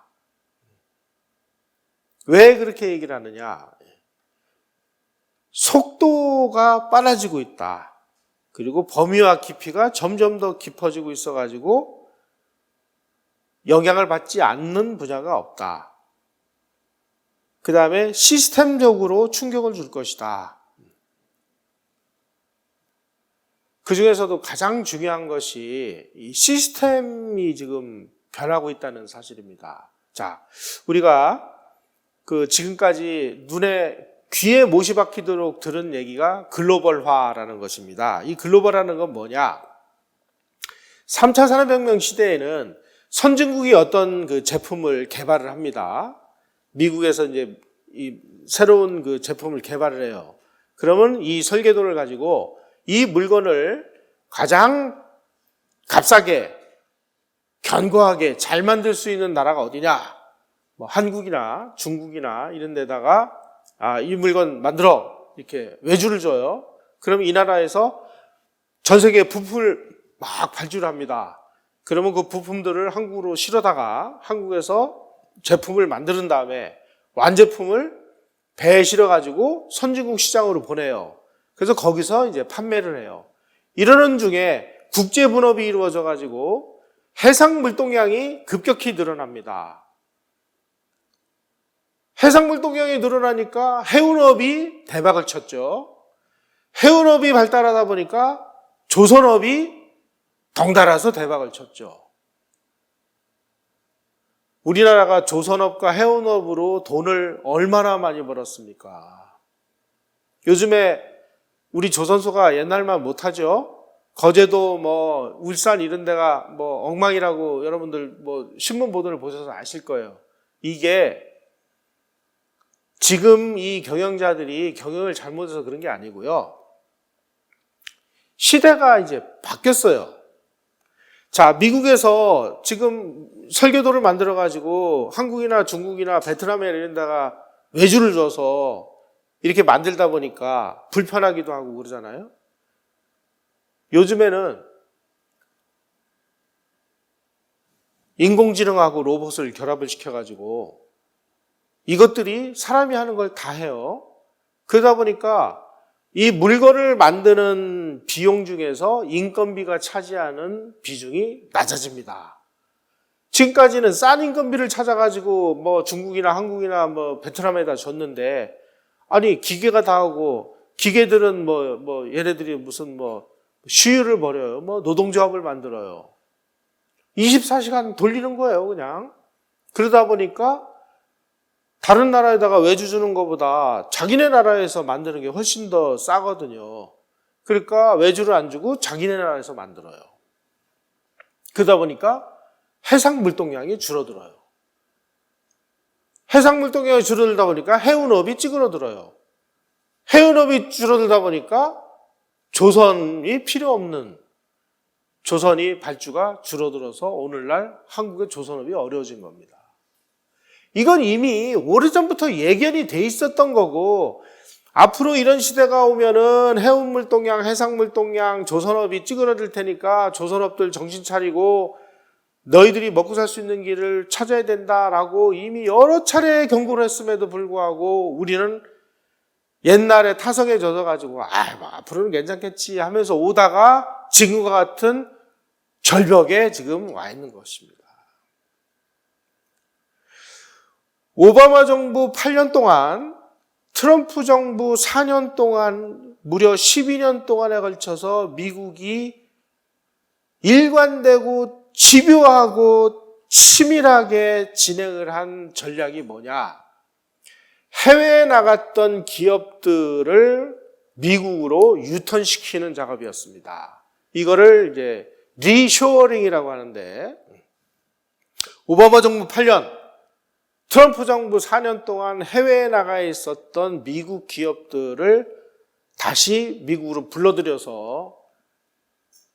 Speaker 1: 왜 그렇게 얘기를 하느냐? 속도가 빨라지고 있다. 그리고 범위와 깊이가 점점 더 깊어지고 있어가지고 영향을 받지 않는 분야가 없다. 그 다음에 시스템적으로 충격을 줄 것이다. 그 중에서도 가장 중요한 것이 이 시스템이 지금 변하고 있다는 사실입니다. 자, 우리가 지금까지 귀에 못이 박히도록 들은 얘기가 글로벌화라는 것입니다. 이 글로벌화는 건 뭐냐? 3차 산업혁명 시대에는 선진국이 어떤 그 제품을 개발을 합니다. 미국에서 이제 이 새로운 그 제품을 개발을 해요. 그러면 이 설계도를 가지고 이 물건을 가장 값싸게, 견고하게 잘 만들 수 있는 나라가 어디냐? 한국이나 중국이나 이런 데다가 이 물건 만들어 이렇게 외주를 줘요. 그럼 이 나라에서 전 세계 부품을 막 발주를 합니다. 그러면 그 부품들을 한국으로 실어다가 한국에서 제품을 만드는 다음에 완제품을 배에 실어가지고 선진국 시장으로 보내요. 그래서 거기서 이제 판매를 해요. 이러는 중에 국제 분업이 이루어져 가지고 해상 물동량이 급격히 늘어납니다. 해상 물동량이 늘어나니까 해운업이 대박을 쳤죠. 해운업이 발달하다 보니까 조선업이 덩달아서 대박을 쳤죠. 우리나라가 조선업과 해운업으로 돈을 얼마나 많이 벌었습니까? 요즘에 우리 조선소가 옛날만 못하죠. 거제도 뭐 울산 이런 데가 뭐 엉망이라고 여러분들 뭐 신문 보도를 보셔서 아실 거예요. 이게 지금 이 경영자들이 경영을 잘못해서 그런 게 아니고요. 시대가 이제 바뀌었어요. 자, 미국에서 지금 설계도를 만들어가지고 한국이나 중국이나 베트남에 이런 데가 외주를 줘서 이렇게 만들다 보니까 불편하기도 하고 그러잖아요. 요즘에는 인공지능하고 로봇을 결합을 시켜가지고 이것들이 사람이 하는 걸 다 해요. 그러다 보니까 이 물건을 만드는 비용 중에서 인건비가 차지하는 비중이 낮아집니다. 지금까지는 싼 인건비를 찾아가지고 뭐 중국이나 한국이나 뭐 베트남에다 줬는데, 아니 기계가 다 하고, 기계들은 뭐 얘네들이 무슨 뭐 시유를 벌여요. 뭐 노동조합을 만들어요. 24시간 돌리는 거예요, 그냥. 그러다 보니까 다른 나라에다가 외주 주는 것보다 자기네 나라에서 만드는 게 훨씬 더 싸거든요. 그러니까 외주를 안 주고 자기네 나라에서 만들어요. 그러다 보니까 해상 물동량이 줄어들어요. 해상 물동량이 줄어들다 보니까 해운업이 찌그러들어요. 해운업이 줄어들다 보니까 조선이 필요 없는, 조선이 발주가 줄어들어서 오늘날 한국의 조선업이 어려워진 겁니다. 이건 이미 오래전부터 예견이 돼 있었던 거고, 앞으로 이런 시대가 오면은 해운물동량, 해상물동량, 조선업이 찌그러들 테니까 조선업들 정신 차리고 너희들이 먹고 살 수 있는 길을 찾아야 된다라고 이미 여러 차례 경고를 했음에도 불구하고 우리는 옛날에 타성에 젖어가지고 뭐 앞으로는 괜찮겠지 하면서 오다가 지금과 같은 절벽에 지금 와 있는 것입니다. 오바마 정부 8년 동안, 트럼프 정부 4년 동안, 무려 12년 동안에 걸쳐서 미국이 일관되고 집요하고 치밀하게 진행을 한 전략이 뭐냐? 해외에 나갔던 기업들을 미국으로 유턴시키는 작업이었습니다. 이거를 이제 리쇼어링이라고 하는데, 오바마 정부 8년, 트럼프 정부 4년 동안 해외에 나가 있었던 미국 기업들을 다시 미국으로 불러들여서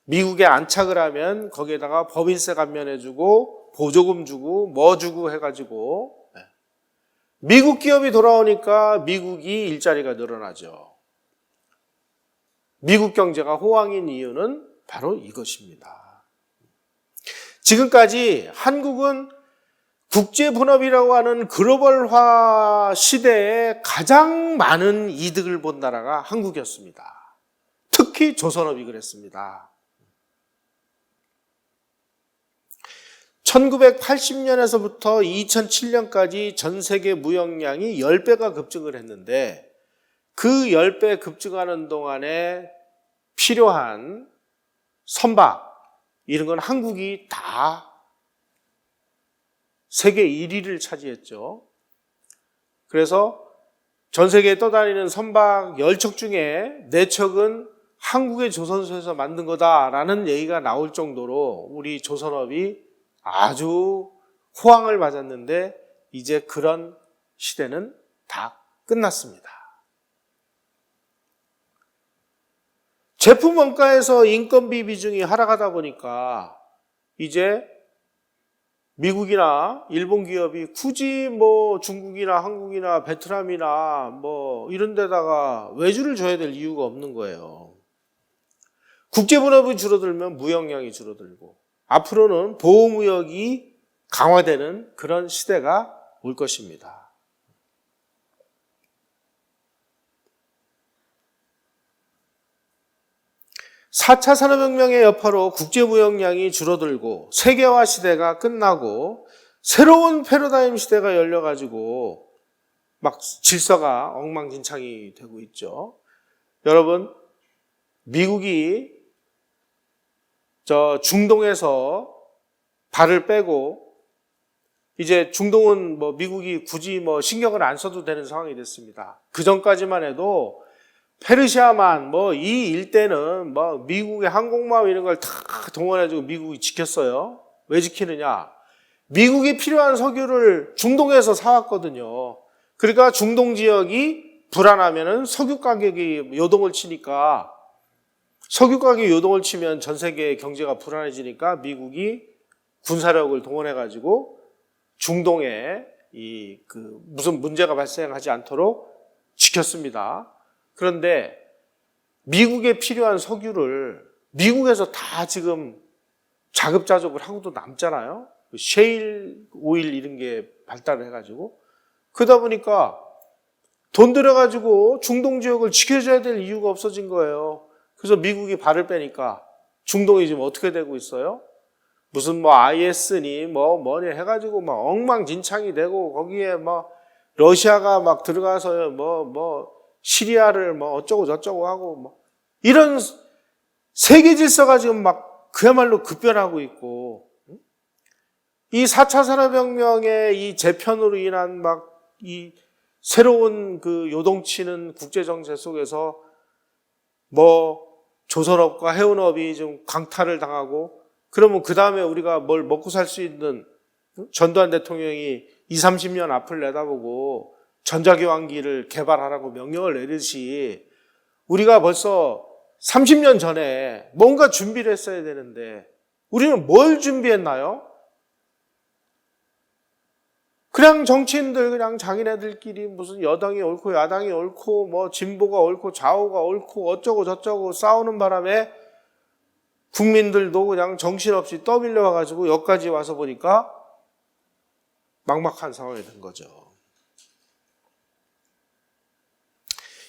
Speaker 1: 미국에 안착을 하면 거기에다가 법인세 감면해주고 보조금 주고 뭐 주고 해가지고 미국 기업이 돌아오니까 미국이 일자리가 늘어나죠. 미국 경제가 호황인 이유는 바로 이것입니다. 지금까지 한국은 국제분업이라고 하는 글로벌화 시대에 가장 많은 이득을 본 나라가 한국이었습니다. 특히 조선업이 그랬습니다. 1980년에서부터 2007년까지 전 세계 무역량이 10배가 급증을 했는데, 그 10배 급증하는 동안에 필요한 선박, 이런 건 한국이 다 세계 1위를 차지했죠. 그래서 전 세계에 떠다니는 선박 10척 중에 4척은 한국의 조선소에서 만든 거다라는 얘기가 나올 정도로 우리 조선업이 아주 호황을 맞았는데, 이제 그런 시대는 다 끝났습니다. 제품 원가에서 인건비 비중이 하락하다 보니까 이제 미국이나 일본 기업이 굳이 뭐 중국이나 한국이나 베트남이나 뭐 이런 데다가 외주를 줘야 될 이유가 없는 거예요. 국제분업이 줄어들면 무역량이 줄어들고, 앞으로는 보호무역이 강화되는 그런 시대가 올 것입니다. (4차) 산업혁명의 여파로 국제무역량이 줄어들고 세계화 시대가 끝나고 새로운 패러다임 시대가 열려가지고 막 질서가 엉망진창이 되고 있죠. 여러분, 미국이 중동에서 발을 빼고 이제 중동은 뭐 미국이 굳이 뭐 신경을 안 써도 되는 상황이 됐습니다. 그 전까지만 해도 페르시아만 뭐 이 일대는 뭐 미국의 항공모함 이런 걸 다 동원해가지고 미국이 지켰어요. 왜 지키느냐? 미국이 필요한 석유를 중동에서 사왔거든요. 그러니까 중동 지역이 불안하면은 석유 가격이 요동을 치니까, 석유 가격이 요동을 치면 전 세계 경제가 불안해지니까 미국이 군사력을 동원해가지고 중동에 무슨 문제가 발생하지 않도록 지켰습니다. 그런데 미국에 필요한 석유를 미국에서 다 지금 자급자족을 하고도 남잖아요. 셰일 오일 이런 게 발달을 해가지고. 그러다 보니까 돈 들여가지고 중동 지역을 지켜줘야 될 이유가 없어진 거예요. 그래서 미국이 발을 빼니까 중동이 지금 어떻게 되고 있어요? 무슨 뭐 IS니 뭐니 해가지고 막 엉망진창이 되고, 거기에 막 러시아가 막 들어가서 시리아를 뭐 어쩌고 저쩌고 하고 뭐 이런 세계 질서가 지금 막 그야말로 급변하고 있고, 이 4차 산업혁명의 이 재편으로 인한 막 이 새로운 그 요동치는 국제정세 속에서 뭐 조선업과 해운업이 좀 강탈을 당하고, 그러면 그 다음에 우리가 뭘 먹고 살 수 있는, 전두환 대통령이 20, 30년 앞을 내다보고 전자교환기를 개발하라고 명령을 내듯이 우리가 벌써 30년 전에 뭔가 준비를 했어야 되는데 우리는 뭘 준비했나요? 그냥 정치인들 그냥 자기네들끼리 무슨 여당이 옳고 야당이 옳고 뭐 진보가 옳고 좌우가 옳고 어쩌고 저쩌고 싸우는 바람에 국민들도 그냥 정신없이 떠밀려 와가지고 여기까지 와서 보니까 막막한 상황이 된 거죠.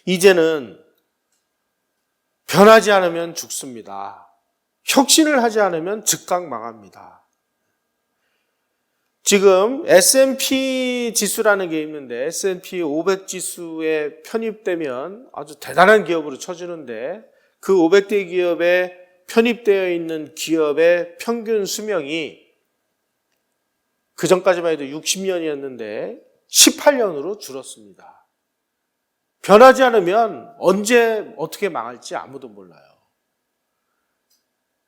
Speaker 1: 이제는 변하지 않으면 죽습니다. 혁신을 하지 않으면 즉각 망합니다. 지금 S&P 지수라는 게 있는데, S&P 500 지수에 편입되면 아주 대단한 기업으로 쳐주는데, 그 500대 기업에 편입되어 있는 기업의 평균 수명이 그 전까지만 해도 60년이었는데 18년으로 줄었습니다. 변하지 않으면 언제 어떻게 망할지 아무도 몰라요.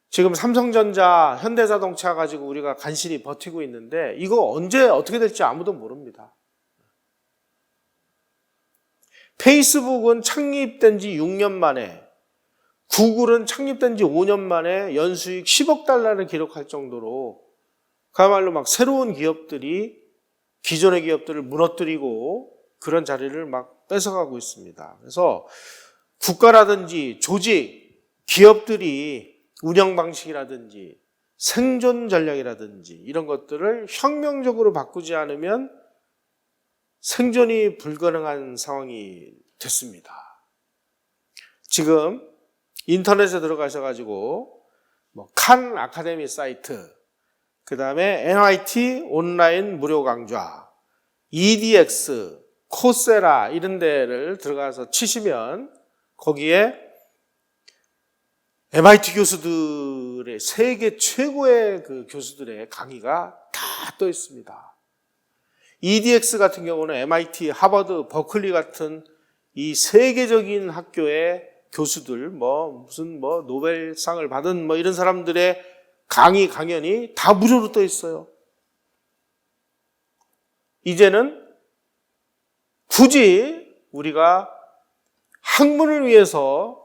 Speaker 1: 지금 삼성전자, 현대자동차 가지고 우리가 간신히 버티고 있는데 이거 언제 어떻게 될지 아무도 모릅니다. 페이스북은 창립된 지 6년 만에, 구글은 창립된 지 5년 만에 연수익 10억 달러를 기록할 정도로 그야말로 막 새로운 기업들이 기존의 기업들을 무너뜨리고 그런 자리를 막 뺏어가고 있습니다. 그래서 국가라든지 조직, 기업들이 운영 방식이라든지 생존 전략이라든지 이런 것들을 혁명적으로 바꾸지 않으면 생존이 불가능한 상황이 됐습니다. 지금 인터넷에 들어가셔가지고 칸 아카데미 사이트, 그 다음에 MIT 온라인 무료 강좌, EDX, 코세라 이런 데를 들어가서 치시면 거기에 MIT 교수들의, 세계 최고의 그 교수들의 강의가 다 떠 있습니다. EDX 같은 경우는 MIT, 하버드, 버클리 같은 이 세계적인 학교의 교수들, 무슨 노벨상을 받은 이런 사람들의 강연이 다 무료로 떠 있어요. 이제는 굳이 우리가 학문을 위해서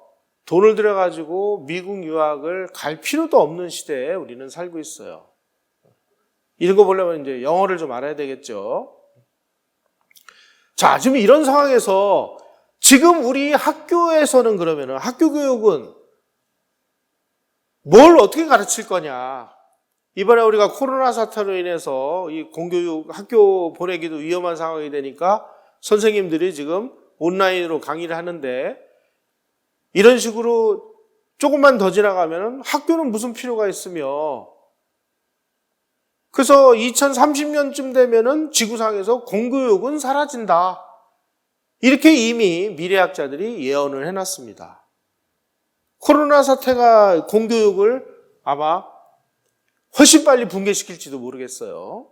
Speaker 1: 돈을 들여가지고 미국 유학을 갈 필요도 없는 시대에 우리는 살고 있어요. 이런 거 보려면 이제 영어를 좀 알아야 되겠죠. 자, 지금 이런 상황에서 지금 우리 학교에서는 그러면은 학교 교육은 뭘 어떻게 가르칠 거냐. 이번에 우리가 코로나 사태로 인해서 이 공교육 학교 보내기도 위험한 상황이 되니까 선생님들이 지금 온라인으로 강의를 하는데, 이런 식으로 조금만 더 지나가면 학교는 무슨 필요가 있으며, 그래서 2030년쯤 되면은 지구상에서 공교육은 사라진다. 이렇게 이미 미래학자들이 예언을 해놨습니다. 코로나 사태가 공교육을 아마 훨씬 빨리 붕괴시킬지도 모르겠어요.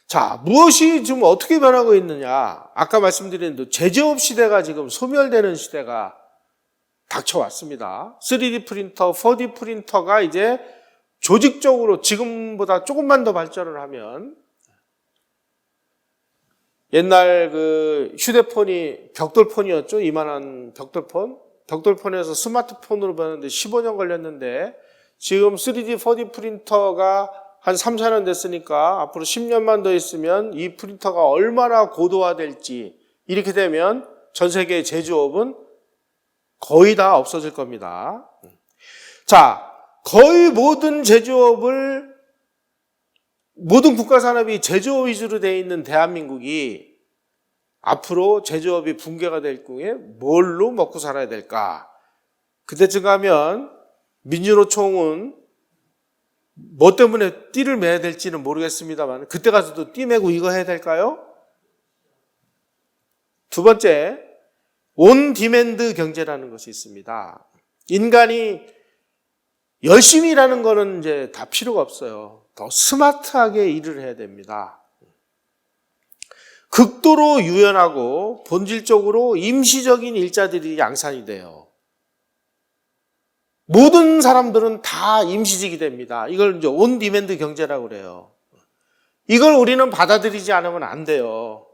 Speaker 1: 자, 무엇이 지금 어떻게 변하고 있느냐? 아까 말씀드린 대로 제조업 시대가 지금 소멸되는 시대가 닥쳐왔습니다. 3D 프린터, 4D 프린터가 이제 조직적으로 지금보다 조금만 더 발전을 하면 옛날 그 휴대폰이 벽돌폰이었죠. 이만한 벽돌폰. 벽돌폰에서 스마트폰으로 변했는데 15년 걸렸는데 지금 3D, 4D 프린터가 한 3, 4년 됐으니까 앞으로 10년만 더 있으면 이 프린터가 얼마나 고도화될지 이렇게 되면 전 세계 제조업은 거의 다 없어질 겁니다. 자, 거의 모든 제조업을 모든 국가 산업이 제조업 위주로 되어 있는 대한민국이 앞으로 제조업이 붕괴가 될 경우에 뭘로 먹고 살아야 될까? 그때쯤 가면 민주노총은 뭐 때문에 띠를 매야 될지는 모르겠습니다만 그때 가서도 띠 매고 이거 해야 될까요? 두 번째, 온 디맨드 경제라는 것이 있습니다. 인간이 열심히 일하는 거는 이제 다 필요가 없어요. 더 스마트하게 일을 해야 됩니다. 극도로 유연하고 본질적으로 임시적인 일자들이 양산이 돼요. 모든 사람들은 다 임시직이 됩니다. 이걸 이제 온 디맨드 경제라고 그래요. 이걸 우리는 받아들이지 않으면 안 돼요.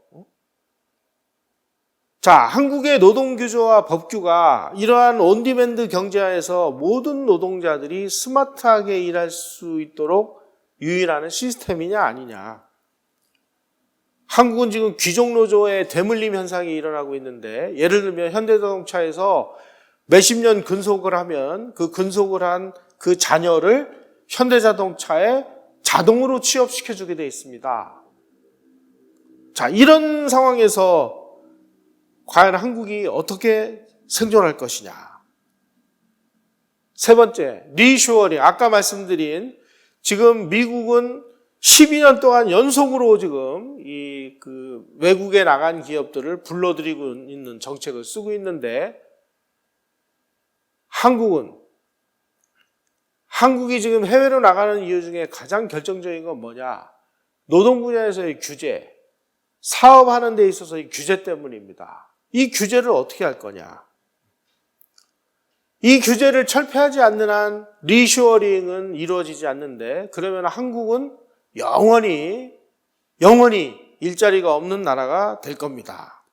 Speaker 1: 자, 한국의 노동규조와 법규가 이러한 온디맨드 경제하에서 모든 노동자들이 스마트하게 일할 수 있도록 유일하는 시스템이냐 아니냐. 한국은 지금 귀족노조의 대물림 현상이 일어나고 있는데 예를 들면 현대자동차에서 몇십 년 근속을 하면 그 근속을 한 그 자녀를 현대자동차에 자동으로 취업시켜주게 되어 있습니다. 자, 이런 상황에서 과연 한국이 어떻게 생존할 것이냐. 세 번째, 리쇼어링. 아까 말씀드린 지금 미국은 12년 동안 연속으로 지금 외국에 나간 기업들을 불러들이고 있는 정책을 쓰고 있는데 한국이 지금 해외로 나가는 이유 중에 가장 결정적인 건 뭐냐? 노동 분야에서의 규제, 사업하는 데 있어서의 규제 때문입니다. 이 규제를 어떻게 할 거냐? 이 규제를 철폐하지 않는 한 리쇼어링은 이루어지지 않는데 그러면 한국은 영원히 일자리가 없는 나라가 될 겁니다.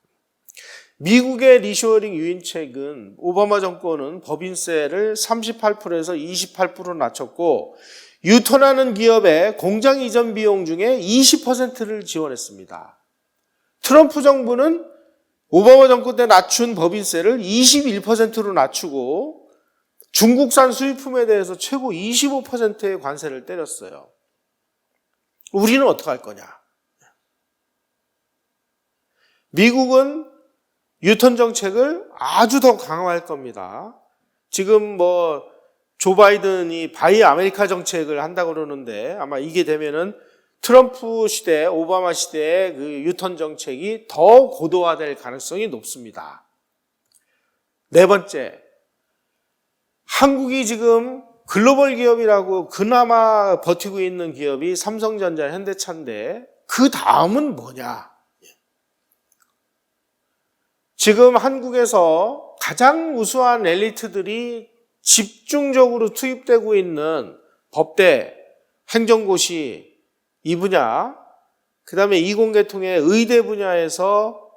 Speaker 1: 미국의 리쇼어링 유인책은 오바마 정권은 법인세를 38%에서 28% 낮췄고 유턴하는 기업의 공장 이전 비용 중에 20%를 지원했습니다. 트럼프 정부는 오바마 정권 때 낮춘 법인세를 21%로 낮추고 중국산 수입품에 대해서 최고 25%의 관세를 때렸어요. 우리는 어떻게 할 거냐? 미국은 유턴 정책을 아주 더 강화할 겁니다. 지금 조 바이든이 바이 아메리카 정책을 한다고 그러는데 아마 이게 되면은 트럼프 시대, 오바마 시대의 그 유턴 정책이 더 고도화될 가능성이 높습니다. 네 번째, 한국이 지금 글로벌 기업이라고 그나마 버티고 있는 기업이 삼성전자, 현대차인데 그 다음은 뭐냐? 지금 한국에서 가장 우수한 엘리트들이 집중적으로 투입되고 있는 법대, 행정고시 이 분야, 그 다음에 이공계통의 의대 분야에서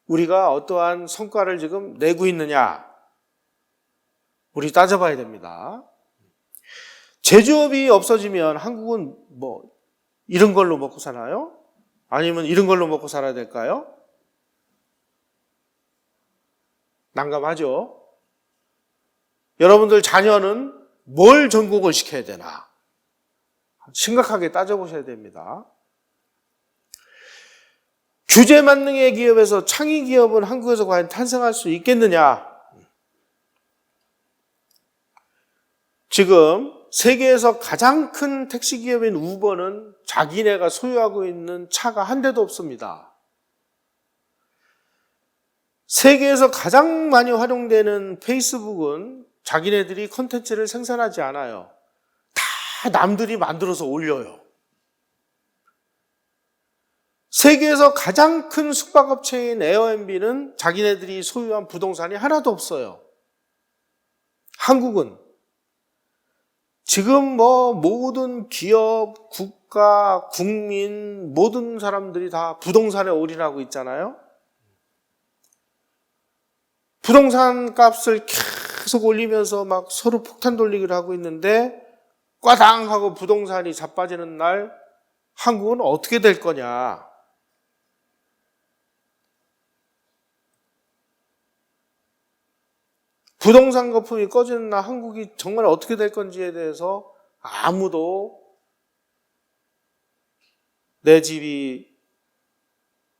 Speaker 1: 우리가 어떠한 성과를 지금 내고 있느냐? 우리 따져봐야 됩니다. 제조업이 없어지면 한국은 이런 걸로 먹고 사나요? 아니면 이런 걸로 먹고 살아야 될까요? 난감하죠? 여러분들 자녀는 뭘 전공을 시켜야 되나? 심각하게 따져보셔야 됩니다. 규제 만능의 기업에서 창의 기업은 한국에서 과연 탄생할 수 있겠느냐? 지금 세계에서 가장 큰 택시 기업인 우버는 자기네가 소유하고 있는 차가 한 대도 없습니다. 세계에서 가장 많이 활용되는 페이스북은 자기네들이 콘텐츠를 생산하지 않아요. 다 남들이 만들어서 올려요. 세계에서 가장 큰 숙박업체인 에어비앤비는 자기네들이 소유한 부동산이 하나도 없어요. 한국은 지금 모든 기업, 국가, 국민, 모든 사람들이 다 부동산에 올인하고 있잖아요. 부동산 값을 계속 올리면서 막 서로 폭탄 돌리기를 하고 있는데 꽈당 하고 부동산이 자빠지는 날 한국은 어떻게 될 거냐. 부동산 거품이 꺼지는 날 한국이 정말 어떻게 될 건지에 대해서 아무도 내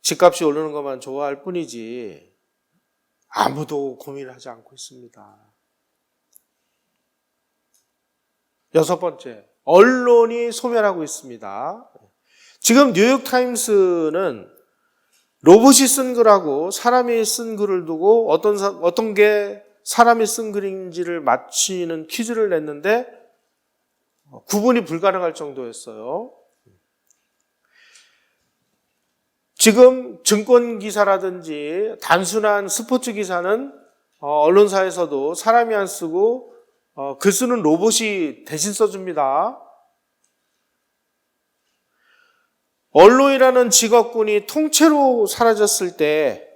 Speaker 1: 집값이 오르는 것만 좋아할 뿐이지 아무도 고민하지 않고 있습니다. 여섯 번째, 언론이 소멸하고 있습니다. 지금 뉴욕타임스는 로봇이 쓴 글하고 사람이 쓴 글을 두고 어떤 게 사람이 쓴 글인지를 맞히는 퀴즈를 냈는데 구분이 불가능할 정도였어요. 지금 증권 기사라든지 단순한 스포츠 기사는 언론사에서도 사람이 안 쓰고 글 쓰는 로봇이 대신 써줍니다. 언론이라는 직업군이 통째로 사라졌을 때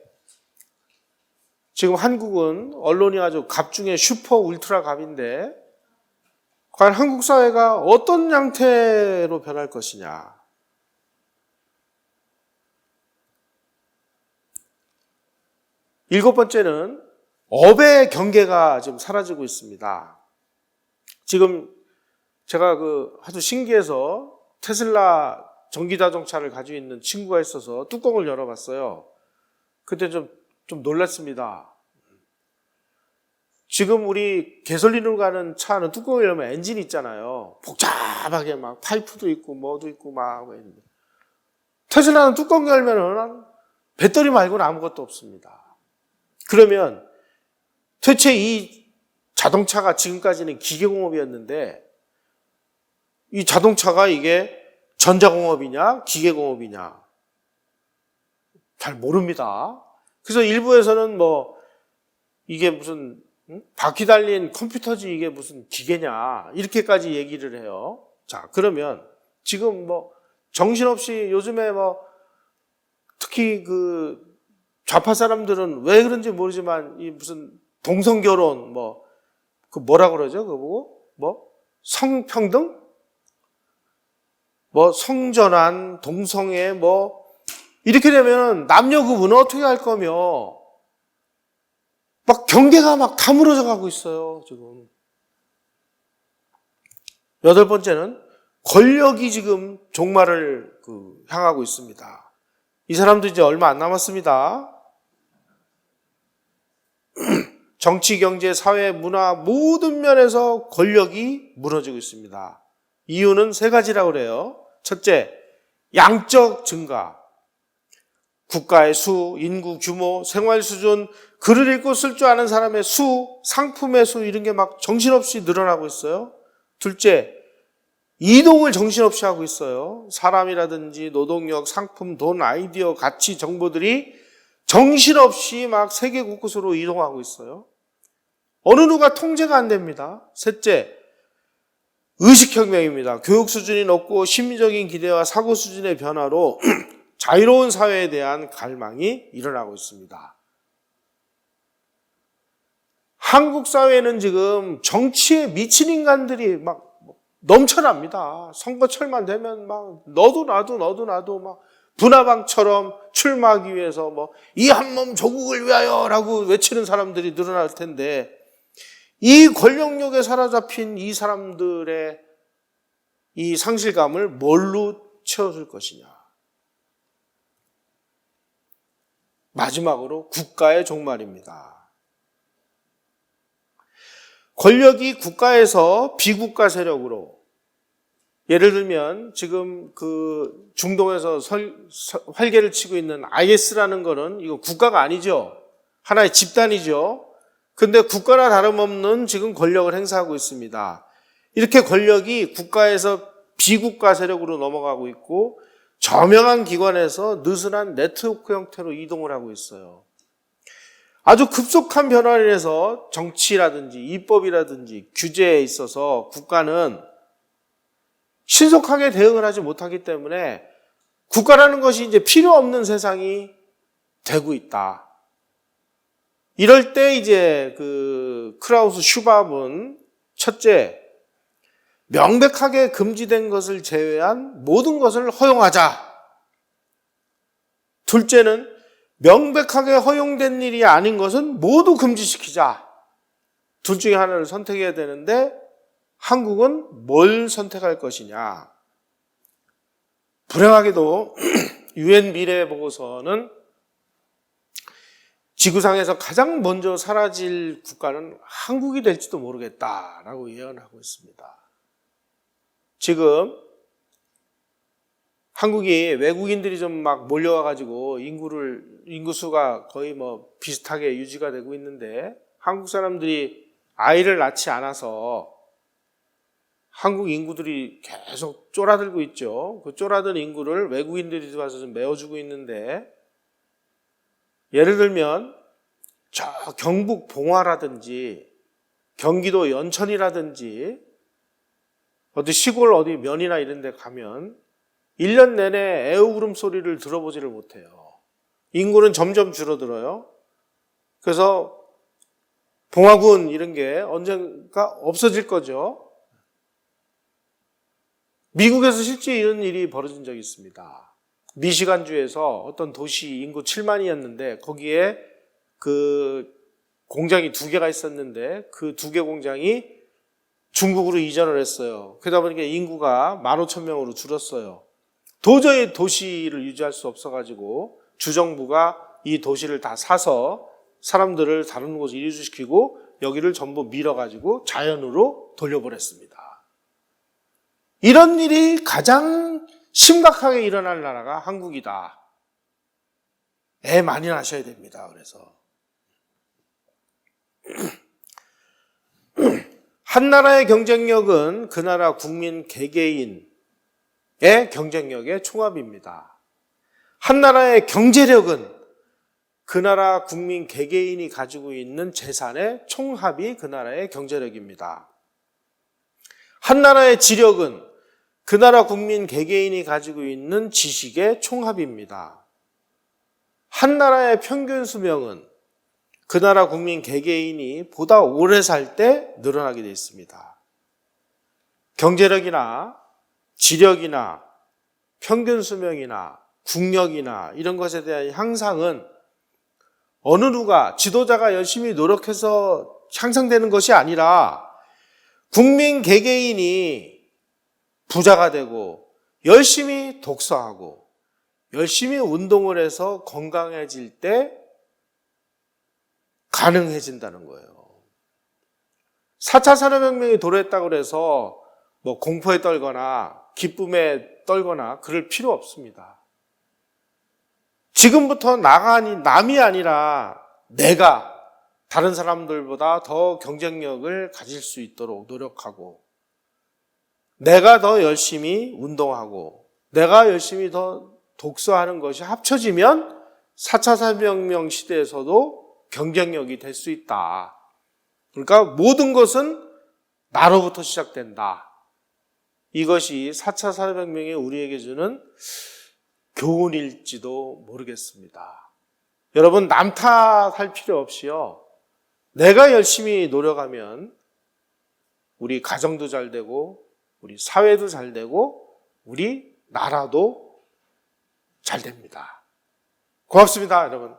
Speaker 1: 지금 한국은 언론이 아주 갑 중에 슈퍼 울트라 갑인데 과연 한국 사회가 어떤 양태로 변할 것이냐. 일곱 번째는 업의 경계가 지금 사라지고 있습니다. 지금 제가 하도 신기해서 테슬라 전기자동차를 가지고 있는 친구가 있어서 뚜껑을 열어봤어요. 그때 좀 놀랐습니다. 지금 우리 게솔린으로 가는 차는 뚜껑을 열면 엔진이 있잖아요. 복잡하게 막 파이프도 있고 뭐도 있고 막 있는데 테슬라는 뚜껑 열면은 배터리 말고는 아무것도 없습니다. 그러면 대체 이 자동차가 지금까지는 기계공업이었는데 이 자동차가 이게 전자공업이냐 기계공업이냐 잘 모릅니다. 그래서 일부에서는 이게 무슨 바퀴 달린 컴퓨터지 이게 무슨 기계냐 이렇게까지 얘기를 해요. 자, 그러면 지금 정신없이 요즘에 특히 좌파 사람들은 왜 그런지 모르지만 이 무슨 동성결혼 뭐라 그러죠? 그거 보고 성평등? 성전환, 동성애 이렇게 되면 남녀 구분은 어떻게 할 거며 경계가 다 무너져 가고 있어요, 지금. 여덟 번째는 권력이 지금 종말을 향하고 있습니다. 이 사람도 이제 얼마 안 남았습니다. 정치, 경제, 사회, 문화 모든 면에서 권력이 무너지고 있습니다. 이유는 세 가지라고 그래요. 첫째, 양적 증가. 국가의 수, 인구 규모, 생활 수준, 글을 읽고 쓸 줄 아는 사람의 수, 상품의 수 이런 게 정신없이 늘어나고 있어요. 둘째, 이동을 정신없이 하고 있어요. 사람이라든지 노동력, 상품, 돈, 아이디어, 가치, 정보들이 정신없이 세계 곳곳으로 이동하고 있어요. 어느 누가 통제가 안 됩니다. 셋째, 의식혁명입니다. 교육 수준이 높고 심리적인 기대와 사고 수준의 변화로 자유로운 사회에 대한 갈망이 일어나고 있습니다. 한국 사회는 지금 정치에 미친 인간들이 넘쳐납니다. 선거철만 되면 너도 나도 분화방처럼 출마하기 위해서 이 한 몸 조국을 위하여라고 외치는 사람들이 늘어날 텐데 이 권력욕에 사로잡힌 이 사람들의 이 상실감을 뭘로 채워줄 것이냐. 마지막으로 국가의 종말입니다. 권력이 국가에서 비국가 세력으로 예를 들면 지금 중동에서 활개를 치고 있는 IS라는 거는 이거 국가가 아니죠. 하나의 집단이죠. 근데 국가나 다름없는 지금 권력을 행사하고 있습니다. 이렇게 권력이 국가에서 비국가 세력으로 넘어가고 있고 저명한 기관에서 느슨한 네트워크 형태로 이동을 하고 있어요. 아주 급속한 변화를 인해서 정치라든지 입법이라든지 규제에 있어서 국가는 신속하게 대응을 하지 못하기 때문에 국가라는 것이 이제 필요 없는 세상이 되고 있다. 이럴 때 이제 그 크라우스 슈밥은 첫째, 명백하게 금지된 것을 제외한 모든 것을 허용하자. 둘째는 명백하게 허용된 일이 아닌 것은 모두 금지시키자. 둘 중에 하나를 선택해야 되는데 한국은 뭘 선택할 것이냐. 불행하게도 UN 미래보고서는 지구상에서 가장 먼저 사라질 국가는 한국이 될지도 모르겠다라고 예언하고 있습니다. 지금 한국이 외국인들이 좀 막 몰려와가지고 인구수가 거의 뭐 비슷하게 유지가 되고 있는데 한국 사람들이 아이를 낳지 않아서 한국 인구들이 계속 쫄아들고 있죠. 그 쫄아든 인구를 외국인들이 와서 좀 메워주고 있는데 예를 들면 저 경북 봉화라든지 경기도 연천이라든지 어디 시골 어디 면이나 이런 데 가면 1년 내내 애우구름 소리를 들어보지를 못해요. 인구는 점점 줄어들어요. 그래서 봉화군 이런 게 언젠가 없어질 거죠. 미국에서 실제 이런 일이 벌어진 적이 있습니다. 미시간주에서 어떤 도시 인구 7만이었는데 거기에 그 공장이 2개가 있었는데 그 2개 공장이 중국으로 이전을 했어요. 그러다 보니까 인구가 15,000명으로 줄었어요. 도저히 도시를 유지할 수 없어가지고 주정부가 이 도시를 다 사서 사람들을 다른 곳에 이주시키고 여기를 전부 밀어가지고 자연으로 돌려보냈습니다. 이런 일이 가장 심각하게 일어날 나라가 한국이다. 애 많이 낳으셔야 됩니다. 그래서 한 나라의 경쟁력은 그 나라 국민 개개인의 경쟁력의 총합입니다. 한 나라의 경제력은 그 나라 국민 개개인이 가지고 있는 재산의 총합이 그 나라의 경제력입니다. 한 나라의 지력은 그 나라 국민 개개인이 가지고 있는 지식의 총합입니다. 한 나라의 평균 수명은 그 나라 국민 개개인이 보다 오래 살 때 늘어나게 되어 있습니다. 경제력이나 지력이나 평균 수명이나 국력이나 이런 것에 대한 향상은 어느 누가 지도자가 열심히 노력해서 향상되는 것이 아니라 국민 개개인이 부자가 되고 열심히 독서하고 열심히 운동을 해서 건강해질 때 가능해진다는 거예요. 4차 산업혁명이 도래했다고 해서 뭐 공포에 떨거나 기쁨에 떨거나 그럴 필요 없습니다. 지금부터 남이 아니라 내가 다른 사람들보다 더 경쟁력을 가질 수 있도록 노력하고 내가 더 열심히 운동하고 내가 열심히 더 독서하는 것이 합쳐지면 4차 산업혁명 시대에서도 경쟁력이 될 수 있다. 그러니까 모든 것은 나로부터 시작된다. 이것이 4차 산업혁명이 우리에게 주는 교훈일지도 모르겠습니다. 여러분 남 탓할 필요 없이요. 내가 열심히 노력하면 우리 가정도 잘 되고 우리 사회도 잘 되고 우리 나라도 잘 됩니다. 고맙습니다, 여러분.